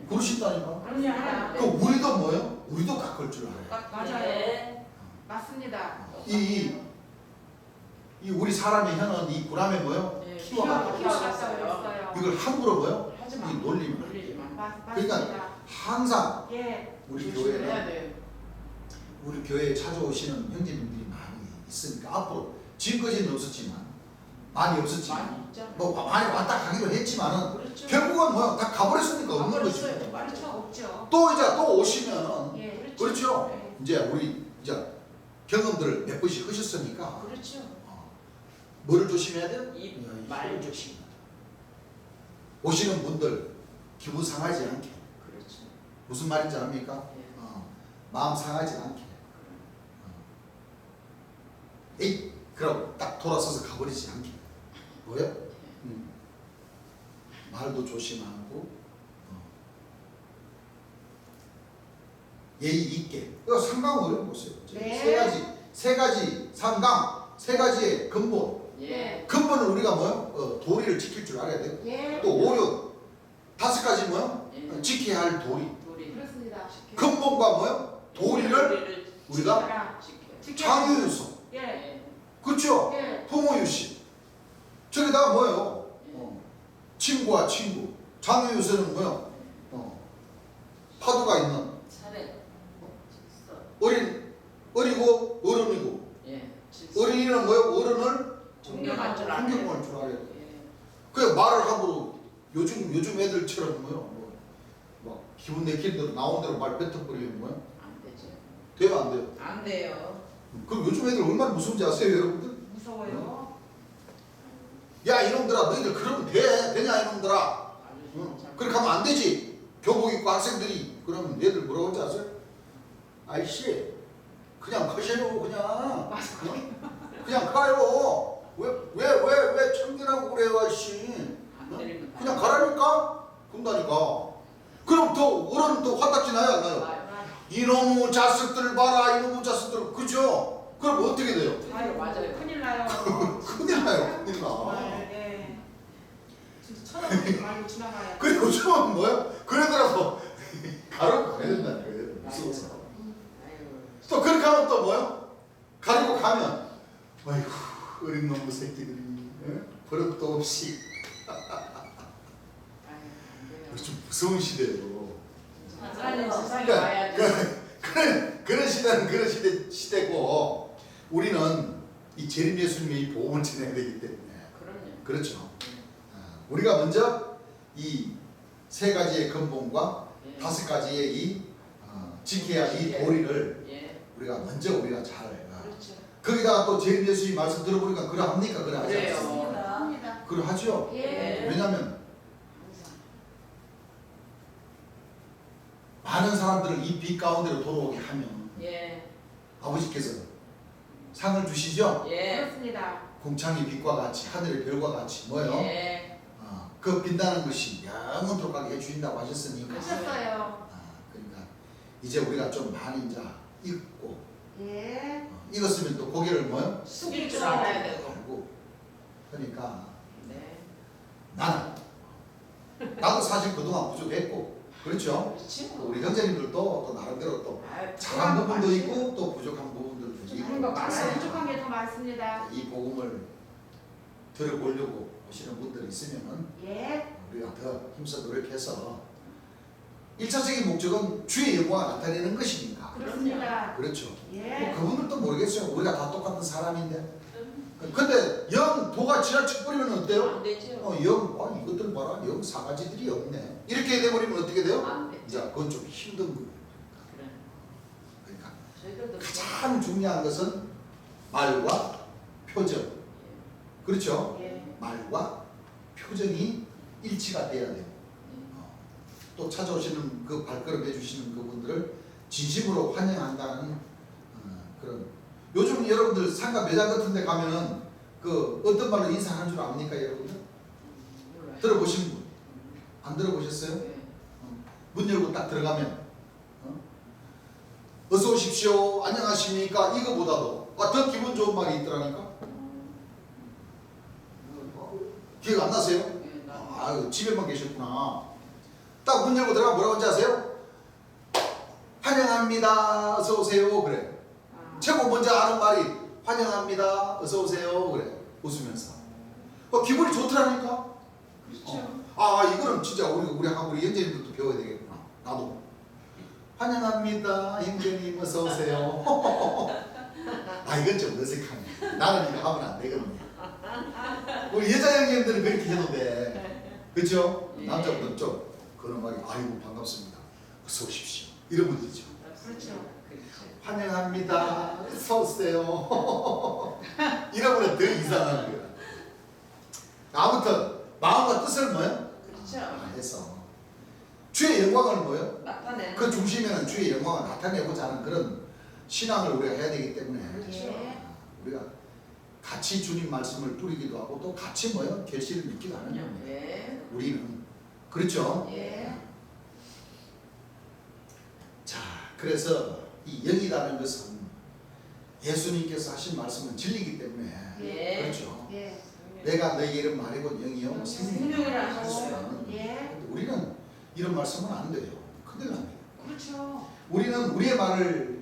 그러신다니까. 그럼요. 그 우리도 뭐예요? 우리도 깎을 줄 알아요. 맞아요. 예. 맞습니다. 이 우리 사람의 혀는 이 구람에 뭐예요? 예. 키워가 키워갔다고 했어요. 이걸 함부로 뭐예요? 하지 마. 이 놀리면 놀리지만. 그러니까 맞습니다. 항상 예. 우리 조심해야 교회는 돼요. 우리 교회에 찾아오시는 형제님들이 많이 있으니까 앞으로 지금까지는 없었지만 많이 없었지만 많이 있잖아요. 뭐 많이 왔다 가기로 했지만은 그렇죠. 결국은 뭐야 다 가버렸으니까 없는 거지. 가버렸어요. 그렇죠. 없죠. 또 이제 또 오시면은 예. 그렇죠. 예. 이제 우리 이제 경험들을 몇 번씩 하셨으니까 그렇죠. 뭐를 조심해야 돼요? 이말 조심. 오시는 분들 기분 상하지 않게 그렇죠. 무슨 말인지 압니까? 예. 마음 상하지 않게 에이 그럼 딱 돌아서서 가버리지 않게 뭐요? 말도 조심하고 예의 있게 상강 어려운 보세요. 네. 세 가지 상강 세 가지의 근본 예. 근본을 우리가 뭐요? 도리를 지킬 줄 알아야 돼요. 예. 또 오륜 다섯 가지 뭐요? 예. 지켜야 할 도리 우리 그렇습니다. 근본과 뭐요? 도리를 우리가 지켜라. 지켜요. 장유유서 예. 예. 그렇죠? 예. 부모유시 저기다가 뭐예요? 예. 친구와 친구 장유유서는 뭐요? 파도가 있는 차례. 질서. 어리고 어른이고 예. 질서. 어린이는 뭐요? 어른을 존경할 줄 알아요. 존경할 줄 알아요. 예. 그 말을 함부로 요즘 애들처럼 뭐요? 막 기분 내키는 대로 나온 대로 말 뱉어버리면 뭐요? 안 되죠. 돼요 안 돼요? 안 돼요. 그럼 요즘 애들 얼마나 무서운지 아세요 여러분들? 무서워요. 야 이놈들아 너희들 그러면 되냐 이놈들아 아주 응. 참. 그렇게 하면 안 되지. 교복 입고 학생들이 그러면 얘들 뭐라고 하는지 아세요? 아이씨 그냥 가세요 그냥 그냥 가요. 왜 참견하고 그래요 아이씨. 안 되는 거. 그냥 가라니까? 그런다니까. 그럼 더 어른 또 화딱지 나요 안 나요? 맞아요. 이놈의 자식들 봐라 이놈의 자식들 그죠? 그럼 어떻게 돼요? 맞아요. 큰일 나요. 큰일 나요 큰일 나. 정말, 예. 진짜 쳐다보지 말고 지나가요. 그리고 요즘은 뭐야? 그러더라도 가라고 가야 된다는 거예요. 무서워서. 아유. 또 그렇게 하면 또 뭐야? 가지고 가면 아이고 어린 놈의 새끼들이 버릇도 없이 아유, 안 돼요. 좀 무서운 시대예요. 하나님 세상에 그러니까 와야지. 그런 시대는 그런 시대고 우리는 이 재림 예수님의 이 복음을 전해야 되기 때문에 그럼요. 그렇죠. 우리가 먼저 이 세 가지의 근본과 예. 다섯 가지의 이 지켜야 할 이 도리를 예. 우리가 먼저 우리가 잘 그렇죠. 거기다가 또 재림 예수님 말씀 들어보니까 그러합니까? 그러하지 그래요. 않습니까? 합니다. 그러하죠. 예. 왜냐하면 항상. 많은 사람들을 이 빛 가운데로 돌아오게 하면 예. 아버지께서 상을 주시죠. 예. 그렇습니다. 궁창의 빛과 같이 하늘의 별과 같이 뭐요? 예. 그 빛나는 것이 영원토록 가게 해주신다고 하셨으니까. 하셨어요. 그러니까 이제 우리가 좀 많이 이제 읽고 예. 읽었으면 또 고개를 뭐요? 숙일 줄 알아야 되고. 알고. 그러니까 네. 나도 사실 그동안 부족했고 그렇죠. 그렇지. 우리 형제님들도 또 나름대로 또 아유, 잘한 부분도 많지. 있고 또 부족한 부분들도 부족한 거 있고 많아요. 부족한 게 더 많습니다. 이 복음을 들어보려고 오시는 분들이 있으면은 예. 우리가 더 힘써 노력해서 1차적인 목적은 주의 영광을 나타내는 것이니까. 그렇습니다. 그렇죠. 예. 뭐 그분들도 모르겠어요. 우리가 다 똑같은 사람인데. 근데 영 도가 지나쳐 버리면 어때요? 안 되죠. 영 이것들 봐라. 영 사가지들이 없네. 이렇게 돼버리면 어떻게 돼요? 안 돼. 이제 그건 좀 힘든 거예요. 그래. 그러니까 저희들도 가장 중요한 것은 말과 표정. 그렇죠? 예. 말과 표정이 일치가 돼야 돼요. 또 찾아오시는 그 발걸음 해주시는 그분들을 진심으로 환영한다는 그런. 요즘 여러분들 상가 매장 같은 데 가면은 그 어떤 말로 인사하는 줄 압니까 여러분들? 몰라요. 들어보신 분? 안 들어보셨어요? 네. 문 열고 딱 들어가면 어서 오십시오 안녕하십니까 이거보다도 더 기분 좋은 말이 있더라니까. 기억 안 나세요? 네, 나 아 집에만 계셨구나. 딱 문 열고 들어가 뭐라고 하는지 아세요? 환영합니다 어서 오세요 그래. 최고 먼저 아는 말이 환영합니다 어서 오세요 그래. 웃으면서 기분이 좋더라니까. 그렇죠. 아 이거는 진짜 우리 형제님들도 배워야 되겠구나. 나도 환영합니다 형제님 어서 오세요. 아 이건 좀 어색하네. 나는 이거 하면 안 되거든요. 우리 여자 형제님들은 그렇게 해도 돼. 그렇죠? 네. 남자분들은 좀 그런 말이 아이고 반갑습니다 어서 오십시오 이런 분들이죠. 그렇죠. 환영합니다 어서 오세요. 이러면 더 이상한 거야. 아무튼 마음과 뜻을 뭐요? 그렇죠. 해서 주의 영광을 뭐요? 나타내는. 그 중심에는 주의 영광을 나타내고자 하는 그런 신앙을 우리가 해야 되기 때문에 예. 우리가 같이 주님 말씀을 뿌리기도 하고 또 같이 뭐요? 계시를 믿기도 하는 거예요. 예. 우리는 그렇죠? 예. 자 그래서 이 영이라는 것은 예수님께서 하신 말씀은 진리이기 때문에 예. 그렇죠. 예. 내가 너에게 이런 말이고 영이요 생명이라 생명이라 하셨어요. 하셨어요. 예. 근데 우리는 이런 말씀은 안 돼요. 큰일 납니다. 그렇죠. 우리는 우리의 말을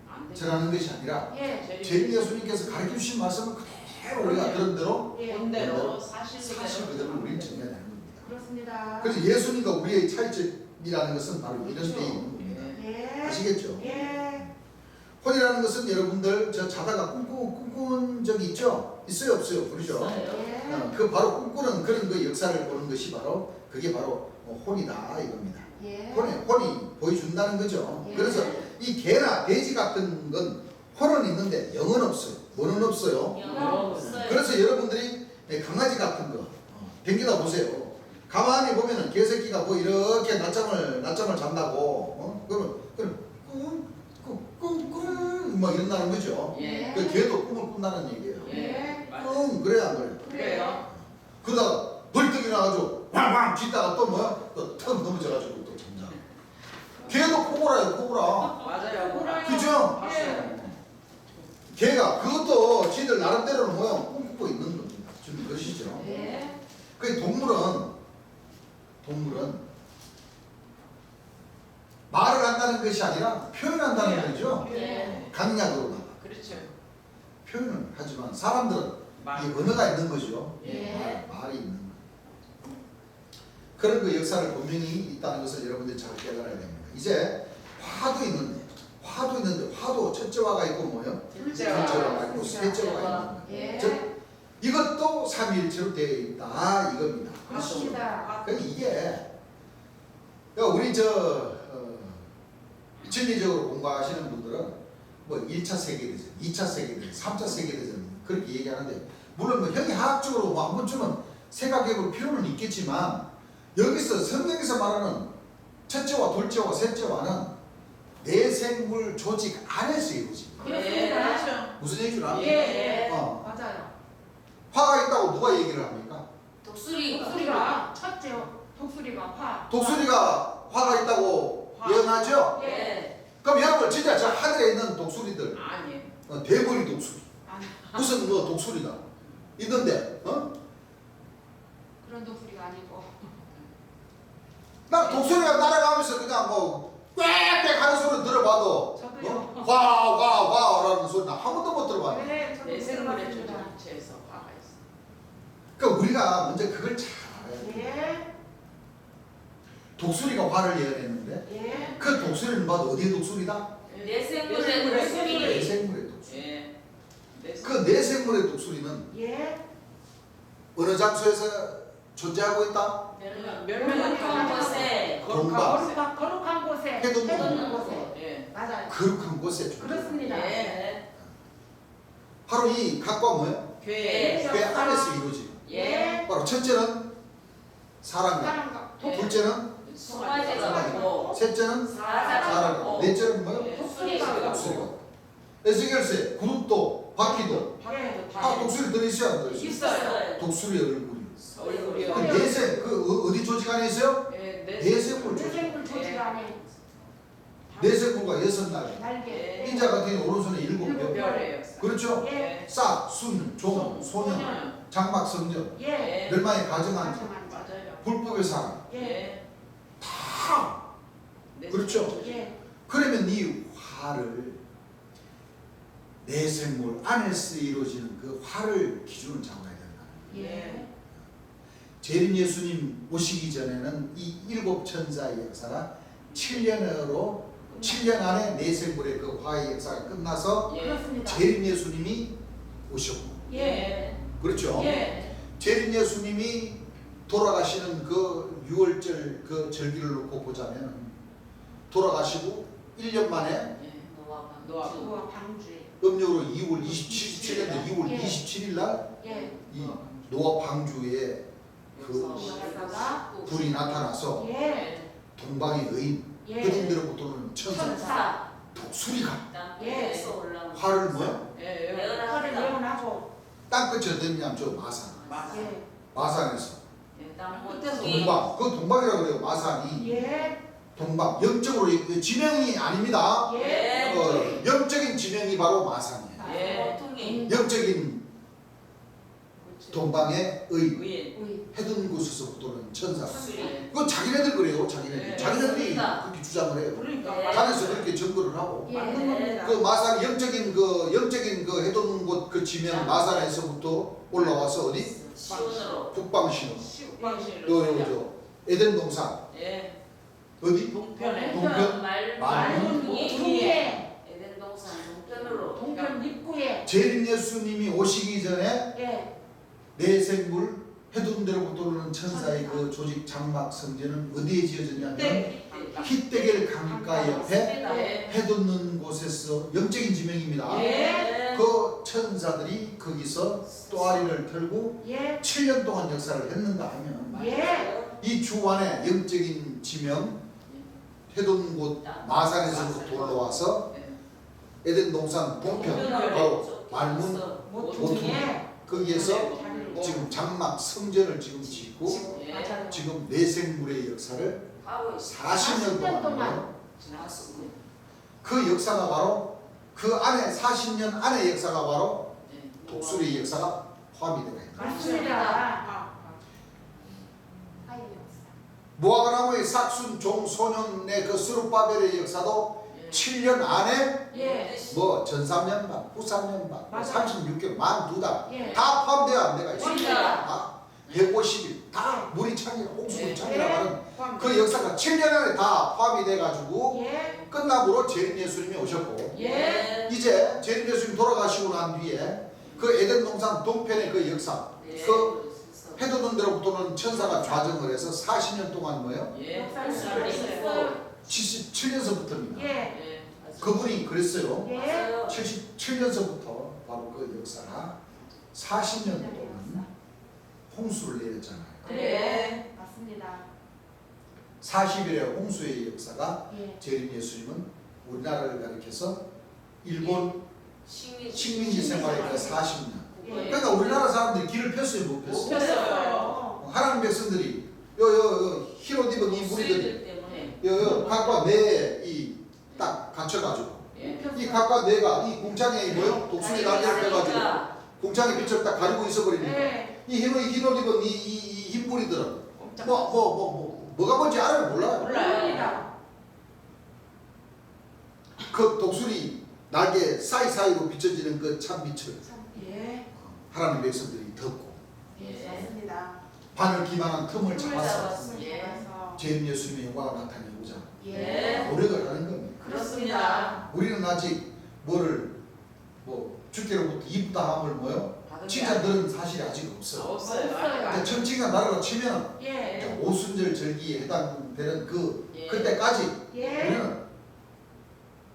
안 돼. 전하는 것이 아니라 예. 제 예수님께서 가르쳐 주신 말씀을 그대로 우리가 들은 대로 예. 본대로 사실 사실 그대로 우리는 전해야 되는 겁니다. 그렇습니다. 그래서 예수님과 우리의 차이점이라는 것은 바로 이런 데 있는 겁니다. 예. 아시겠죠? 예. 혼이라는 것은 여러분들 저 자다가 꿈꾼 적이 있죠? 있어요 없어요? 그러죠? 예. 그 바로 꿈꾸는 그런 그 역사를 보는 것이 바로 그게 바로 혼이다 이겁니다. 예. 혼이 보여준다는 거죠. 예. 그래서 이 개나 돼지 같은 건 혼은 있는데 영은 없어요. 뭐는 없어요? 없어요. 그래서 여러분들이 강아지 같은 거 댕기다 보세요. 가만히 보면은 개새끼가 뭐 이렇게 낮잠을 잔다고 그러면 꿍꿍꿍 뭐 이런다는 거죠. 예. 그 개도 꿈을 꾼다는 얘기예요. 예. 꿍 그래야 안 그래요? 그래요. 그러다가 벌떡 일어나가지고 왕왕 짖다가 또 뭐야? 또 턱 넘어져가지고 또 잠자. 개도 코골아요 코골아. 맞아요. 코골아요. 그죠? 봤어요. 개가 그것도 지들 나름대로는 모양 꿈꾸고 있는 겁니다. 지금 그러시죠? 예. 그 동물은 말을 한다는 것이 아니라 표현한다는 거죠. 예. 강약으로다가 그렇죠. 표현은 하지만 사람들은 말. 이 언어가 있는 거죠. 예. 말이 있는 거. 그런 그 역사를 분명히 있다는 것을 여러분들이 잘 깨달아야 됩니다. 이제 화도 있는데 화도 첫째화가 있고 뭐요? 둘째화가 있고 셋째화가 있는 거예요. 예. 즉 이것도 삼위일체로 되어 있다 이겁니다. 그렇습니다. 그러니까 이게 우리 진리적으로 공부하시는 분들은 뭐 1차 세계대전, 2차 세계대전, 3차 세계대전 그렇게 얘기하는데 물론 뭐 형이학적으로 뭐 한 번쯤은 생각해 볼 필요는 있겠지만 여기서 성경에서 말하는 첫째와 둘째와 셋째와는 내생물 조직 안에서 이루어집니다. 그렇습니다. 무슨 얘기를 합니까? 예. 맞아요. 화가 있다고 누가 얘기를 합니까? 독수리가 첫째요. 독수리가 화. 독수리가 화가 있다고 예언하죠? 예. 그럼 여러분 진짜 저 하늘에 있는 독수리들 아니. 대머리 독수리 아니, 무슨 뭐 독수리가 있는데 그런 독수리가 아니고. 나 독수리가 날아가면서 그냥 뭐 꽥꽥 하는 소리 들어봐도 저도요. 와와와라는 소리 나 한 번도 못 들어봤네. 네, 저도 내 생물의 들어봤습니다. 조직체에서 화가 있어. 그러니까 우리가 먼저 그걸 잘 알아야 돼. 예. 독수리가 활을 예언했는데 예. 그 독수리는 봐도 어디의 독수리다? 내생물의 내생물의 독수리. 내생물의 독수리. 예. 그 내생물의 독수리는 예. 어느 장소에서 존재하고 있다? 멸망한 곳에 동방. 거룩한 곳에. 해돋는 해돋는 곳에. 예. 맞아요. 거룩한 곳에 존재. 그렇습니다. 예. 바로 이 각과 뭐예요? 교회. 그 안에서 이루어지. 예. 바로 첫째는 사랑과, 사랑과 예. 둘째는 송아지가 같고 셋째는 사자가 사랑과, 같고 넷째는 뭐예요? 예. 독수리가 독수리가. 에스겔서에 구름도 바퀴도 예. 다 독수리 들어있어요, 안 들어있어요? 있어요. 독수리 얼굴이. 얼굴이요. 그 내생 그 어디 조직 안에 있어요? 예. 내생물 조직. 내생물 조직 안에 내생물과 여섯 날. 날개. 인자 같은 경우 오른손에 일곱 명. 별이에요. 그렇죠? 예. 싹, 순, 종, 소년, 장막, 성전, 예. 예. 멸망의 가정한 자, 맞아요. 불법의 사람 예. 예. 다. 그렇죠? 예. 그러면 이 화를 내생물 안에서 이루어지는 그 화를 기준으로 잡아야 된다. 예. 재림 예수님 오시기 전에는 이 일곱 천사의 역사가 7년 안에 내생물의 그 화의 역사가 끝나서 예. 그렇습니다. 재림 예수님이 오셨고, 예. 그렇죠? 예. 재림 예수님이 돌아가시는 그 6월절 그 절기를 놓고 보자면 돌아가시고 1년 만에 예. 노아. 주와 방주에. 음력으로 2월 27년도 2월 예. 27일 날 예. 이 노아 방주에 그 역사가 불이 나타나서 예. 동방의 의인 예. 그들로부터는 천사 천사. 독수리가 예. 화를 뭐야? 예. 화를 예언하고. 땅끝이 어디냐면 저 마산 예. 마산에서 끝에서 동방 그 동방이라고 그래요. 마산이 예. 동방 영적으로 지명이 아닙니다. 예. 영적인 지명이 바로 마산이에요. 예. 영적인 동방의 의인 의인. 우리 해둔 곳에서부터는 천사. 독수리. 그건 자기네들 그래요. 자기네들. 네. 자기네들이 그러니까. 그렇게 주장을 해요. 그러니까. 자기네서 그렇게 증거를 하고. 예. 맞는 겁니다. 그 마산 영적인 그 해둔 곳 그 지명 마산에서부터 올라와서 어디? 시온으로. 북방신호. 북방신으로. 요 에덴 동산 예. 어디? 동편에. 동편? 맑은 동에. 에덴 동산 동편으로. 동편 입구에. 재림 예수님이 오시기 전에 예. 내생물 해둔 데로부터 오르는 천사의 그 조직 장막 성전은 어디에 지어졌냐면 힛데겔 강가 옆에 예. 해돋는 곳에서 영적인 지명입니다. 예. 그 천사들이 거기서 또아리를 털고 예. 7년 동안 역사를 했는가 하면 예. 이 주안에 영적인 지명 해돋는 곳 마산에서부터 올라와서 에덴 동산 동편 바로 말문 모퉁이에. 거기에서 자리를 지금 장막 성전을 지금 짓고 맞아요. 지금 내생물의 역사를 하고 있어. 40년 동안 그 역사가 바로 그 안에 40년 안의 역사가 바로 독수리의 역사가 포함이 되어 있다. 맞습니다. 무화과나무의 싹순 종 소년의 그 스룹바벨의 역사도 7년 안에 예. 뭐 전삼년반, 후삼년반, 맞아요. 36개월, 만 2달 예. 다 포함되어 안 돼가 있어요. 맞습니다. 다 150일 다 물이 창이라 홍수물이 창이라 예. 하는 그 역사가 7년 안에 다 포함이 돼가지고 예. 끝나므로 재림 예수님이 오셨고 예. 이제 재림 예수님 돌아가시고 난 뒤에 그 에덴 동산 동편의 그 역사 그 해돋은 데로부터는 천사가 좌정을 해서 40년 동안 뭐예요? 예. 역사를 있어요. 77년서부터입니다. 예. 그분이 그랬어요. 예. 77년서부터 바로 그 역사가 40년 동안 홍수를 내렸잖아요. 네. 맞습니다. 40일의 홍수의 역사가 예. 재림 예수님은 우리나라를 가리켜서 일본 식민지. 식민지 생활의 그 40년. 예. 그러니까 우리나라 사람들이 길을 폈어요, 못 못 폈어요? 폈어요. 하나님 백성들이 요 흰옷 입은 이 무리들이 수리들 때문에. 요 각과 뇌에 이 딱 갇혀가지고 예. 이 각과 뇌가 이 공창에 뭐요? 독수리 날개를 펴가지고 공창에 빛을 딱 가리고 있어버리니까 예. 이 흰옷 입은 이 흰무리들은 뭐가 뭔지 알아요? 몰라요? 몰라요. 그 독수리 날개 사이사이로 비춰지는 그 찬빛을 예. 하나님 백성들이 듣고 예. 맞습니다. 바늘 기만한 틈을 잡아서 잡았습니다. 예. 죄인 예수님의 영광을 나타내고자 예. 노력을 하는 겁니다. 그렇습니다. 우리는 아직 뭐를 뭐 주께로부터 이쁘다함을 뭐요? 받은 게 칭찬 들은 사실이 아직 없어. 없어요. 근데 천칭과 나라로 치면 예. 오순절 절기에 해당되는 그 예. 그때까지 예. 우리는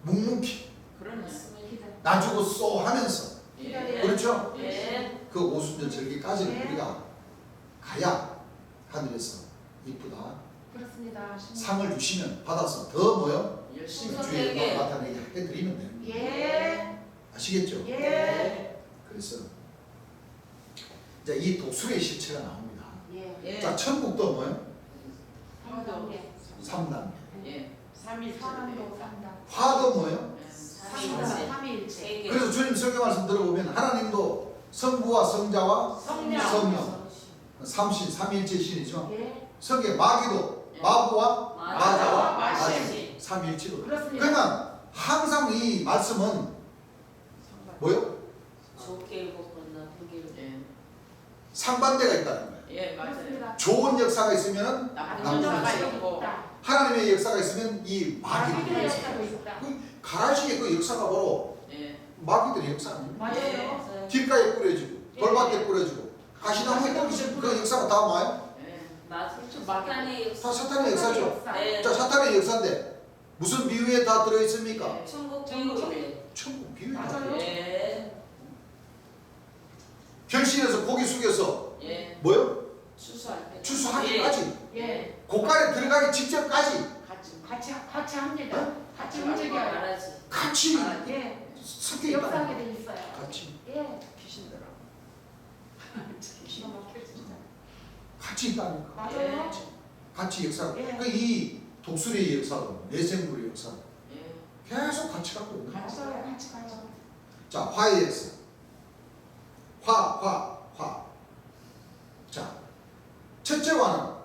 묵묵히 그러네. 놔주고 쏘 하면서 예. 그렇죠? 예. 그 오순절 절기까지는 예. 우리가 가야 하늘에서 이쁘다 그렇습니다. 상을 주시면 받아서 더 뭐요? 열심히 주의 되게. 영광을 나타내게 해드리면 되는 거예요. 예. 아시겠죠? 예. 그래서 이제 이 독수리의 실체가 나옵니다. 예. 예. 자, 천국도 뭐요? 3단계. 3단계. 예. 3일 사람도 3단. 화도 뭐요? 삼일체. 3일째. 세 개. 그래서 주님 성경 말씀 들어보면 하나님도 성부와 성자와 성령. 성령 삼신 삼일체 신이죠. 예. 성경 마귀도 예. 마부와 마자와 마자와 마신. 삼일체로. 그렇습니다. 그러면 항상 이 말씀은 뭐요? 좋게 읽었건 나쁘게 읽었건. 예. 상반대가 있다는 거예요. 예, 맞아요. 그렇습니다. 좋은 역사가 있으면 나쁜 나쁜 역사가 역사. 있고. 하나님의 역사가 있으면 이 마귀의 마귀들의 역사. 역사도 있다. 그 가라지의 그 역사가 바로 예. 마귀들의 역사 아닙니까? 맞아요. 예. 길가에 뿌려지고 예. 돌밭에 뿌려지고 가시나무에 뿌려지고 그 역사가 다 뭐예요? 예. 맞아. 사탄의 다 사탄의 역사죠. 역사. 예. 자, 사탄의 역사인데 무슨 비유에 다 들어있습니까? 예. 천국 비유에. 천국 비유에 다 맞아요. 들어있죠. 예. 결신해서 고개 숙여서 예. 뭐요? 추수할 때. 추수하기까지 예. 고간에 들어가기 직전까지 같이 합니다. 같이 움직여요. 알아지. 같이 알아지. 예. 섞여 역사하게 있다. 돼 있어요. 같이 예. 귀신들아. 기가 막혀 진짜. 같이 있다니까. 맞아요. 같이 역사. 예. 이 독수리의 역사도 내생물의 역사도 예. 계속 같이 갖고 있는 거예요. 맞아요. 같이 가죠. 자, 화의 역사. 화. 자, 첫째 화는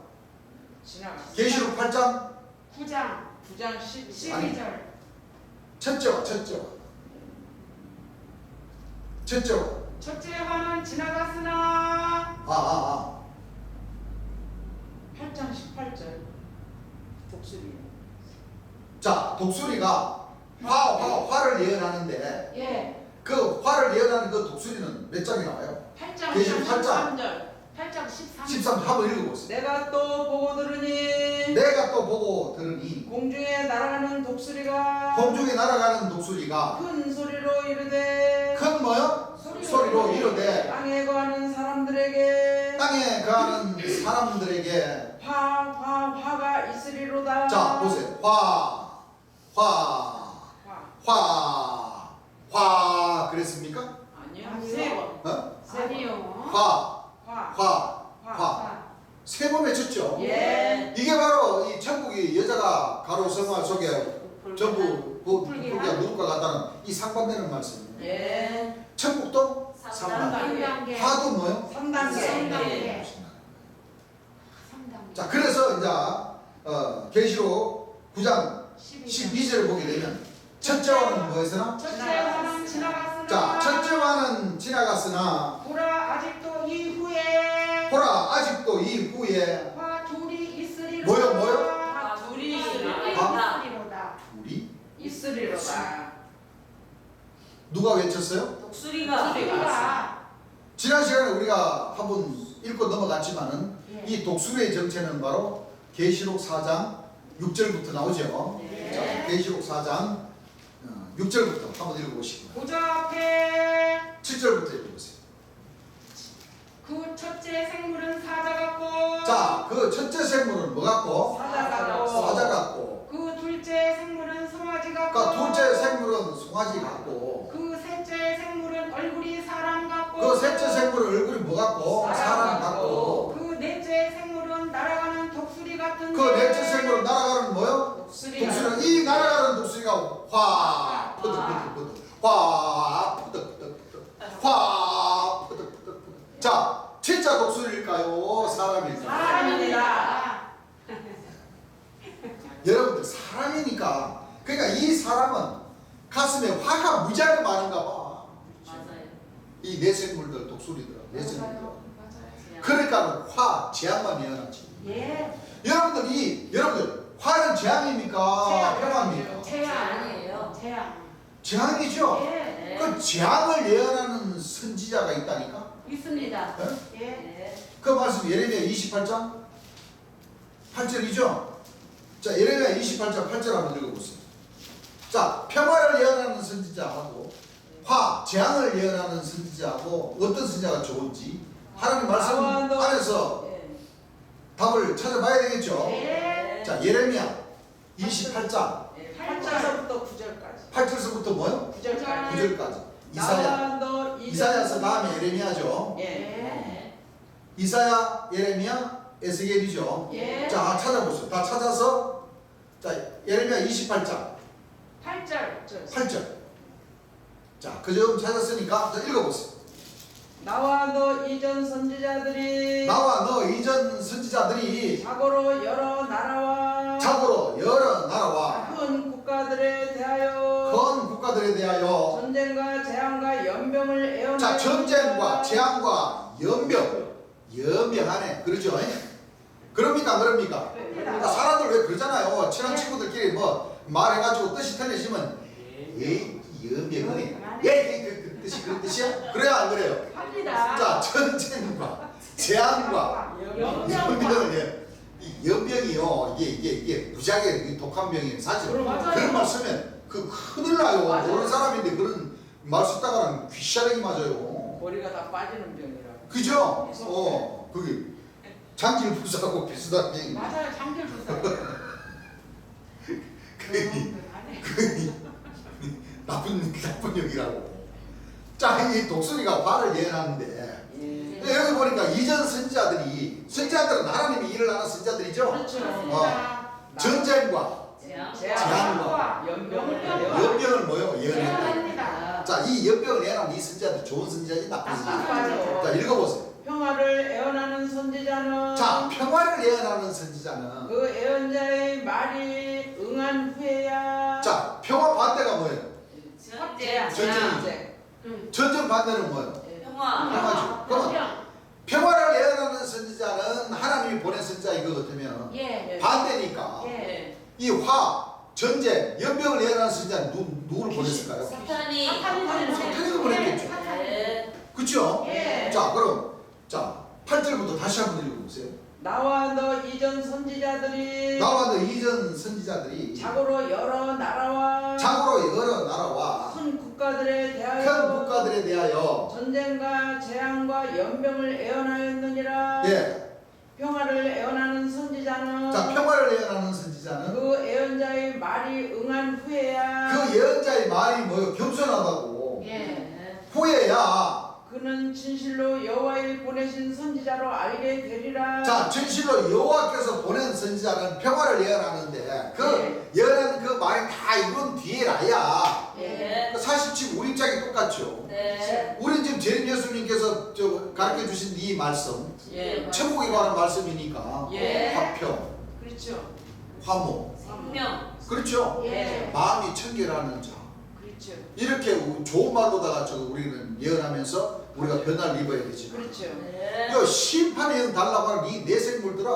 지나갔어. 계시록 8장 9장 9장 12절. 12절. 첫째 화. 첫째 화는 지나갔으나 8장 18절. 독수리. 자, 독수리가 화를 예언하는데 예. 그 화를 예언하는 그 독수리는 몇 장이 나와요? 8장 계시록 8장 3절. 8장 13절. 13 한번 읽어보세요. 내가 또 보고 들으니 내가 또 보고 들으니 공중에 날아가는 독수리가 공중에 날아가는 독수리가 큰 소리로 이르되 큰 뭐요? 소리로 이르되 땅에 거하는 사람들에게 땅에 가는 사람들에게 화가 있으리로다. 자 보세요. 화 그랬습니까? 아니요. 아니요. 세 번. 어? 아니요. 화 세 번 외쳤죠. 예. 이게 바로 이 천국이 여자가 가로 성화 속에 전부 부풀기와 누룩과 같다는 이 상반되는 말씀이에요. 예. 천국도 3단. 3단계. 화도 뭐요? 3단계. 3단계. 3단계. 자 그래서 이제 계시록 9장 12절을 보게 되면 첫째 화는 뭐였으나? 첫째 화는 지나갔으나 자 첫째 화는 지나갔으나 보라 아직도 이후에 보라 아직도 이후에 화 둘이 있으리로다. 뭐요? 화 둘이 있으리로다. 우리 있으리로다. 누가 외쳤어요? 독수리가. 우리가 지난 시간에 우리가 한번 읽고 넘어갔지만은 예. 이 독수리의 정체는 바로 계시록 4장 6절부터 나오죠. 예. 자, 계시록 4장 6절부터 한번 읽어보시고 보좌 앞에 7절부터 읽어보세요. 그 첫째 생물은 사자 같고 자, 그 첫째 생물은 뭐 같고? 사자 같고 사자 같고. 그 둘째 생물은 송아지 같고 그러니까 둘째 생물은 송아지 같고. 그 셋째 생물은 얼굴이 사람 같고 그 셋째 생물은 얼굴이 뭐 같고? 사람 같고. 그 넷째 생물은 날아가는 독수리 같은데 그 넷째 생물은 날아가는 뭐요? 독수리가 독수리가 이 날아가는 독수리가 화 푸득푸득푸득 화 푸득푸득푸득 화 푸득푸득푸득. 자, 진짜 독수리일까요? 사람일까요? 사람입니다. 여러분들 사람이니까 그러니까 이 사람은 가슴에 화가 무지하게 많은가 봐. 맞아요. 이 내생물들 독수리들 내생물들. 맞아요. 그러니까 화 재앙만 예언하지. 예. 여러분들 화는 재앙입니까? 평화입니까? 재앙이에요. 태양. 재앙이죠. 예. 네. 그 재앙을 예언하는 선지자가 있다니까. 있습니다. 네? 예. 네. 그 말씀 예레미야 28장 8절이죠. 자, 예레미야 28장 8절 한번 읽어보세요. 자, 평화를 예언하는 선지자하고 재앙을 예언하는 선지자하고 어떤 선지자가 좋은지 하나님 말씀 안에서 네. 답을 찾아봐야 되겠죠. 예. 자, 예레미야 28장 네. 8절서부터 9절까지. 8절서부터 뭐요? 9절까지. 9절까지. 이사야서 다음에 예레미야죠. 예. 네. 이사야, 예레미야, 에스겔이죠. 예. 자, 찾아보세요. 다 찾아서 자, 예레미야 28장 8절. 8절. 자, 그 점 찾았으니까 자, 읽어보세요. 나와 너 이전 선지자들이 나와 너 이전 선지자들이 자고로 여러 나라와 자고로 여러 나라와 큰 국가들에 대하여 건 국가들에 대하여 전쟁과 재앙과 연병을 애원하여 자, 전쟁과 재앙과 연병하네. 그러죠? 그럽니까? 그럽니까? 그러니까 사람들 왜 그러잖아요. 친한 친구들끼리 뭐 말해가지고 뜻이 틀리시면 에이 연병하네. 그 뜻이 그런 뜻이야? 그래요 안 그래요? 합니다. 자, 전쟁과 재앙과 연병은 이 연병이요. 이게 무지하게 독한 병이에요. 사실 맞아요. 그런 말 쓰면 그 큰일 나요. 맞아요. 모르는 사람인데 그런 말 쓰다가는 귀sha랭이 맞아요. 머리가 다 빠지는 병이라. 그죠? 그게 장질 부사하고 비슷한 병이. 맞아요. 장길 주세요. 나쁜 병이라고. 자, 이 독수리가 화를 예언하는데 예. 여기 보니까 이전 선지자들은 하나님이 일을 하는 선지자들이죠. 그렇죠. 전쟁과 재앙과 연병을 연병을 뭐요? 예언했다. 예언합니다. 자, 이 연병을 예언하는 이 선지자들 좋은 선지자지 나쁜 선지자. 나빠요. 자, 읽어보세요. 평화를 애원하는 선지자는 자, 평화를 예언하는 선지자는 그 애언자의 말이 응한 후에야 자, 평화 반대가 뭐예요? 전쟁. 전쟁. 전쟁 반대는 뭐예요? 평화. 평화죠. 그러면 평화를 예언하는 선지자는 하나님이 보낸 선지자 이거 같으면 예. 반대니까 예. 이 전쟁, 연병을 예언하는 선지자는 누구를 보냈을까요? 사탄이. 사탄이가 보냈겠죠. 네. 그렇죠? 예. 자, 그럼 8절부터 다시 한번 읽어보세요. 나와 너 이전 선지자들이 나와 너 이전 선지자들이 자고로 여러 나라와 큰 국가들에 대하여 국가들에 대하여 전쟁과 재앙과 연병을 애원하였느니라. 예. 평화를 애원하는 선지자는 자, 평화를 예언하는 선지자는 그 애언자의 말이 응한 후에야 그 예언자의 말이 뭐요? 겸손하다고. 예. 후에야 그는 진실로 여호와의 보내신 선지자로 알게 되리라. 자, 진실로 여호와께서 보낸 선지자는 평화를 예언하는데 그 예언한 그 말이 다 이룬 뒤에라야. 예. 사실 지금 우리 입장이 똑같죠. 네. 우리 지금 재림 예수님께서 가르쳐 주신 이 말씀, 예. 천국에 관한 말씀이니까 예. 화평, 그렇죠. 화목, 생명. 그렇죠. 예. 마음이 청결하는 자. 그렇죠. 이렇게 좋은 말로다가 우리는 예언하면서 우리가 변화를 입어야 되지만 그렇죠. 네. 이 심판의 예언 달라고 하는 이 내생물들은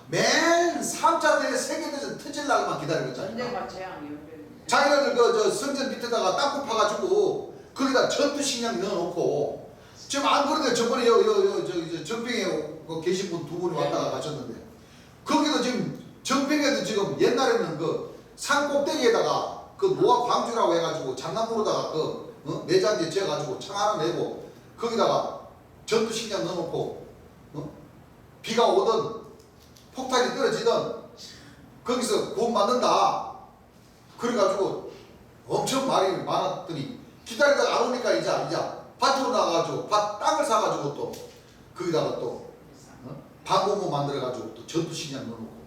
맨 3차대에 세계대전 터질 날만 기다리고 있잖아요. 전쟁과 재앙 연병. 자기네들 저 성전 밑에다가 땅굴 파가지고 거기다 전투식량 넣어놓고 지금 안 그런데 저번에 정평에 계신 분 두 분이 왔다가 가셨는데 거기도 지금 정평에도 지금 옛날에는 그 산 꼭대기에다가 그 노아 광주라고 해가지고 장난으로다가 내장재 지어가지고 창 하나 내고 거기다가 전투식량 넣어놓고 비가 오든 폭탄이 떨어지든 거기서 구원 받는다. 그래가지고 엄청 말이 많았더니 기다리다가 안 오니까 이제 밭으로 나가가지고 땅을 사가지고 또 거기다가 또 방공호 만들어가지고 또 전투식량 넣어놓고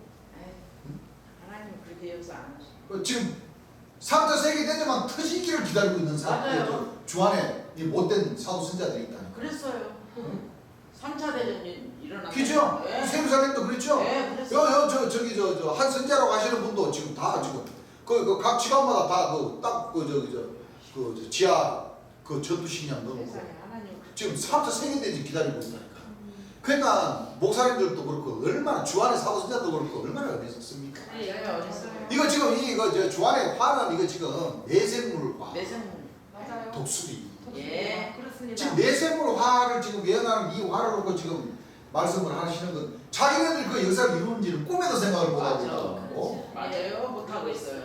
하나님 그렇게 역사 안 하시죠. 지금 3차 세계대전만 터지기를 기다리고 있는 사람들 맞아요. 주안에 이 못된 사도선자들이 있다는 거예요. 그랬어요. 3차 대전이 일어났어요. 그죠? 예. 세루살렘도 그랬죠? 네, 그랬어요. 한 선자라고 하시는 분도 지금 다 지금 각 지방마다 다 지하 전투식량 넣어놓고 세상에 하나님 지금 3차 세계대전 기다리고 있다니까. 그러니까 목사님들도 그렇고 얼마나 주안의 사도신자도 그렇고 얼마나 어리석습니까? 네, 어딨어요? 이거 지금 이거 저 주안의 화는 이거 지금 내생물화, 내생물. 맞아요. 독수리. 예. 그렇습니다. 지금 내생물화를 지금 예언하는 이 화를 놓고 지금 말씀을 하시는 건 자기네들 그 역사를 이루는지는 꿈에도 생각을 못하고 맞아. 있다고. 맞아요. 못하고 있어요.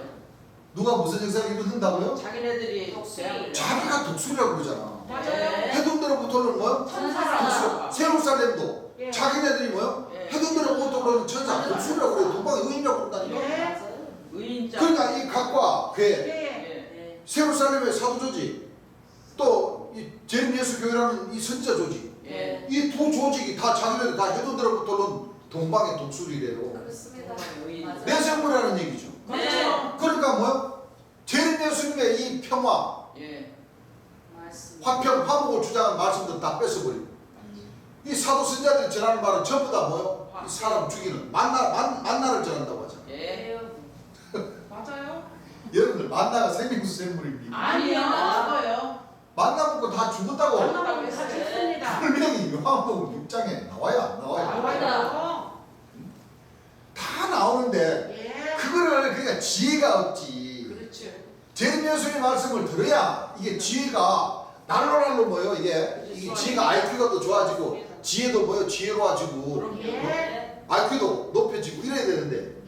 누가 무슨 역사를 이룬다고요? 자기네들이 독수리. 대학을 자기가 독수리라고 그러잖아. 맞아요. 해동대로부터는 뭐요? 천사라. 세루살렘도 예. 자기네들이 뭐요? 예. 해동대로부터는 천사 독수리라고 그래요. 동방의 의인이라고 그런다니까. 예. 맞아요. 의인자. 그러니까 이 각과 괴, 예. 예. 네. 세루살렘의 사도조직, 또 이 제림예수 교회라는 이 선지자 조직, 네. 이 두 조직이 다 자기네들 다 해동대로부터는 동방의 독수리래요. 그렇습니다. 의인. 맞아요. 내생물이라는 얘기죠. 네. 그러니까 뭐요? 제림예수님의 이 평화, 예. 맞습니다. 화평, 화목을 주장한 말씀들 다 뺏어버리고 이 사도 선자들이 전하는 말은 전부 다 뭐요? 이 사람 죽이는 만나를 전한다고 하잖아요. 예. 맞아요. 여러분들 만나가 생명수 생물입니다. 아니요. 죽어요. 만나 먹고 다 죽었다고. 만나고 다 죽습니다. 분명히 요한복음 6장에 나와요, 안 나와요? 나와요. 다 나오는데 예. 그거를 그러니까 지혜가 없지. 그렇죠. 제림예수의 말씀을 들어야 이게 지혜가 날로 뭐요? 이게 지혜가 IQ가 더 좋아지고 지혜도 뭐요? 지혜로워지고 그럼요. 예. IQ도 높여지고 이래야 되는데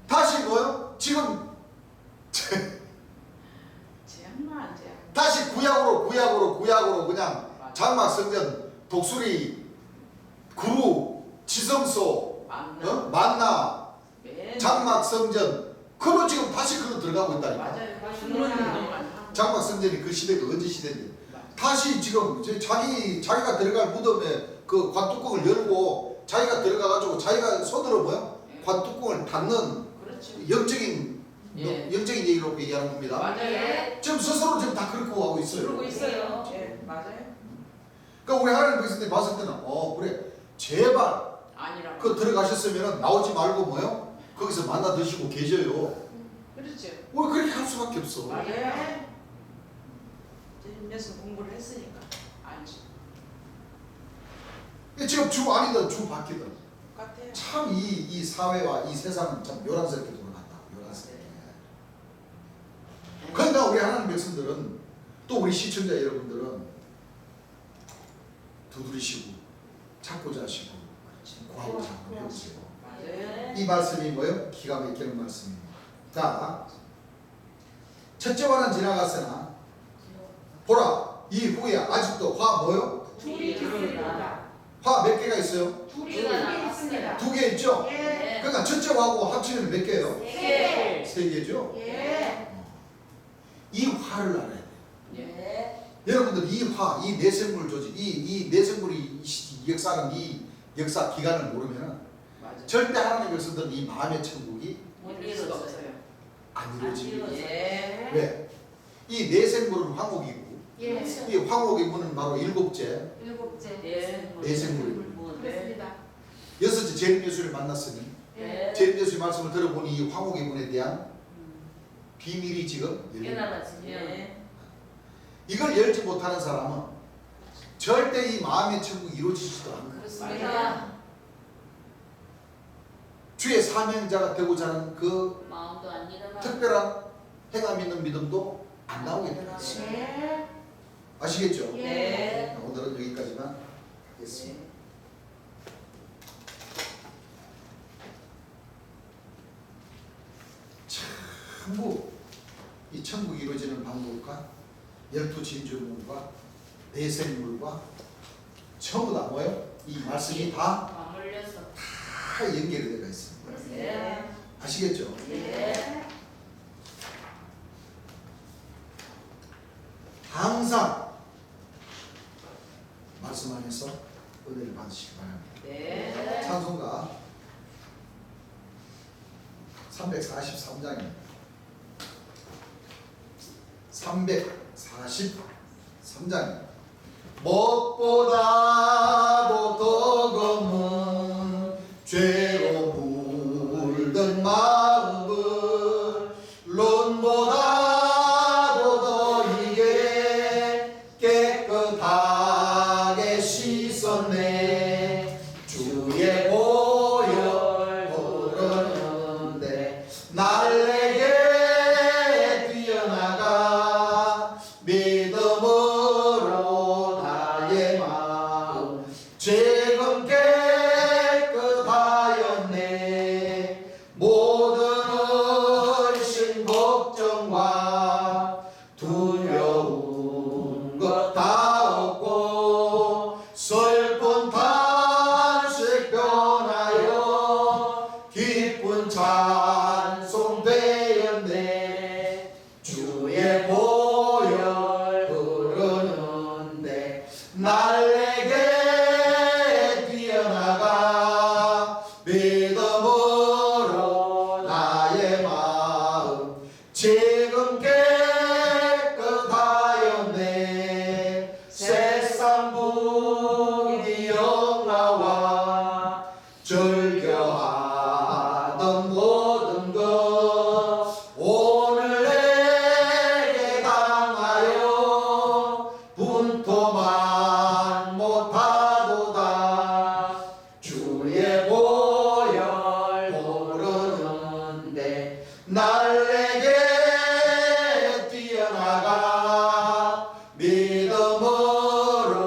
다시 뭐요? 지금 제약만 제약. 다시 구약으로 그냥 장막 성전 독수리 구루 지성소 만나. 만나 예. 장막 성전 그거 지금 다시 그거 들어가고 있다니까. 맞아요. 맞습니다. 죽는 운동만 하고. 장막 성전이 그 시대가 언제 시대인데 맞아요. 다시 지금 자기가 들어갈 무덤에 그 관뚜껑을 열고 자기가 들어가가지고 자기가 손으로 뭐요? 예. 관뚜껑을 닫는 그렇죠. 영적인 예. 영적인 얘기로 얘기하는 겁니다. 맞아요. 지금 스스로 지금 다 그렇게 하고 있어요. 그러고 있어요. 예. 맞아요. 그러니까 우리 하나님 백성들이 봤을 때는 그래 제발 아니라고. 그 들어가셨으면 나오지 말고 뭐요? 거기서 만나 드시고 계셔요. 그렇죠. 왜 그렇게 할 수밖에 없어. 맞아요. 예수 공부를 했으니까 알지. 지금 주 아니든 주 바뀌든 똑같아요. 참 이 사회와 이 세상은 참 요란스럽게 돌아간다. 요란스럽게. 그러니까 우리 하나님 백성들은 또 우리 시청자 여러분들은 두드리시고 찾고자 하시고 구하고자 하고 해보세요. 맞아요. 이 말씀이 뭐예요? 기가 막히는 말씀입니다. 자, 첫째 화는 지나갔으나 보라 이 후에 아직도 화 뭐요? 둘이 있습니다. 화 몇 개가 있어요? 둘이 있습니다. 두 개 있죠? 예. 그러니까 첫째 화하고 합치면 몇 개예요? 세 개. 세 개죠? 예. 이 화를 알아야 돼요. 예. 여러분들 이 화, 이 내생물 조직, 이 내생물이 이 역사는 이 역사 기간을 모르면 맞아요. 절대 하나님의 백성들은 이 마음의 천국이 못 이룰 수가 이뤘어요. 없어요. 안 이루어집니다. 예. 왜? 이 내생물은 황옥이고 예. 이 황옥의 문은 바로 일곱째, 일곱째. 예. 내생물. 그렇습니다. 여섯째 제림예수를 만났으니 예. 제림예수의 말씀을 들어보니 이 황옥의 문에 대한 비밀이 지금 열립니다. 깨달아지면 예. 이걸 열지 못하는 사람은 절대 이 마음의 천국이 이루어지지도 않는 그렇습니다. 주의 사명자가 되고자 하는 그 마음도 안 일어나. 특별한 행함 있는 믿음도 안 나오게 됩니다. 예. 아시겠죠? 네. 오늘은 여기까지만 하겠습니다. 전부 이 천국이 이루어지는 방법과 12진주문과 내생물과 전부 다 뭐예요? 이 말씀이 다 맞물려서. 연결이 되어 있습니다. 예. 아시겠죠? 예. 항상 말씀 안에서 은혜를 받으시기 바랍니다. 네. 찬송가 343장입니다. 343장입니다. 무엇보다도 더 검은 죄로 물든 마음을 론보다도 더 이게 깨끗하게 씻었네. 날 내게 뛰어나가 믿음으로 나의 마음 지금 깨끗하였네. 세상 분이 영나와 즐겨하던 모든 것 오늘 내게 당하여 분토만 못하도다. 주의 보혈 모르는데 날 내게 뛰어나가 믿음으로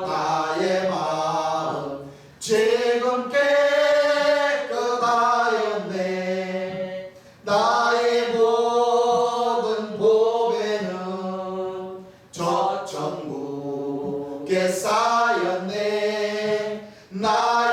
나의 마음 지금 깨끗하였네. 나의 모든 보배는 저 천국에 쌓였네. 나의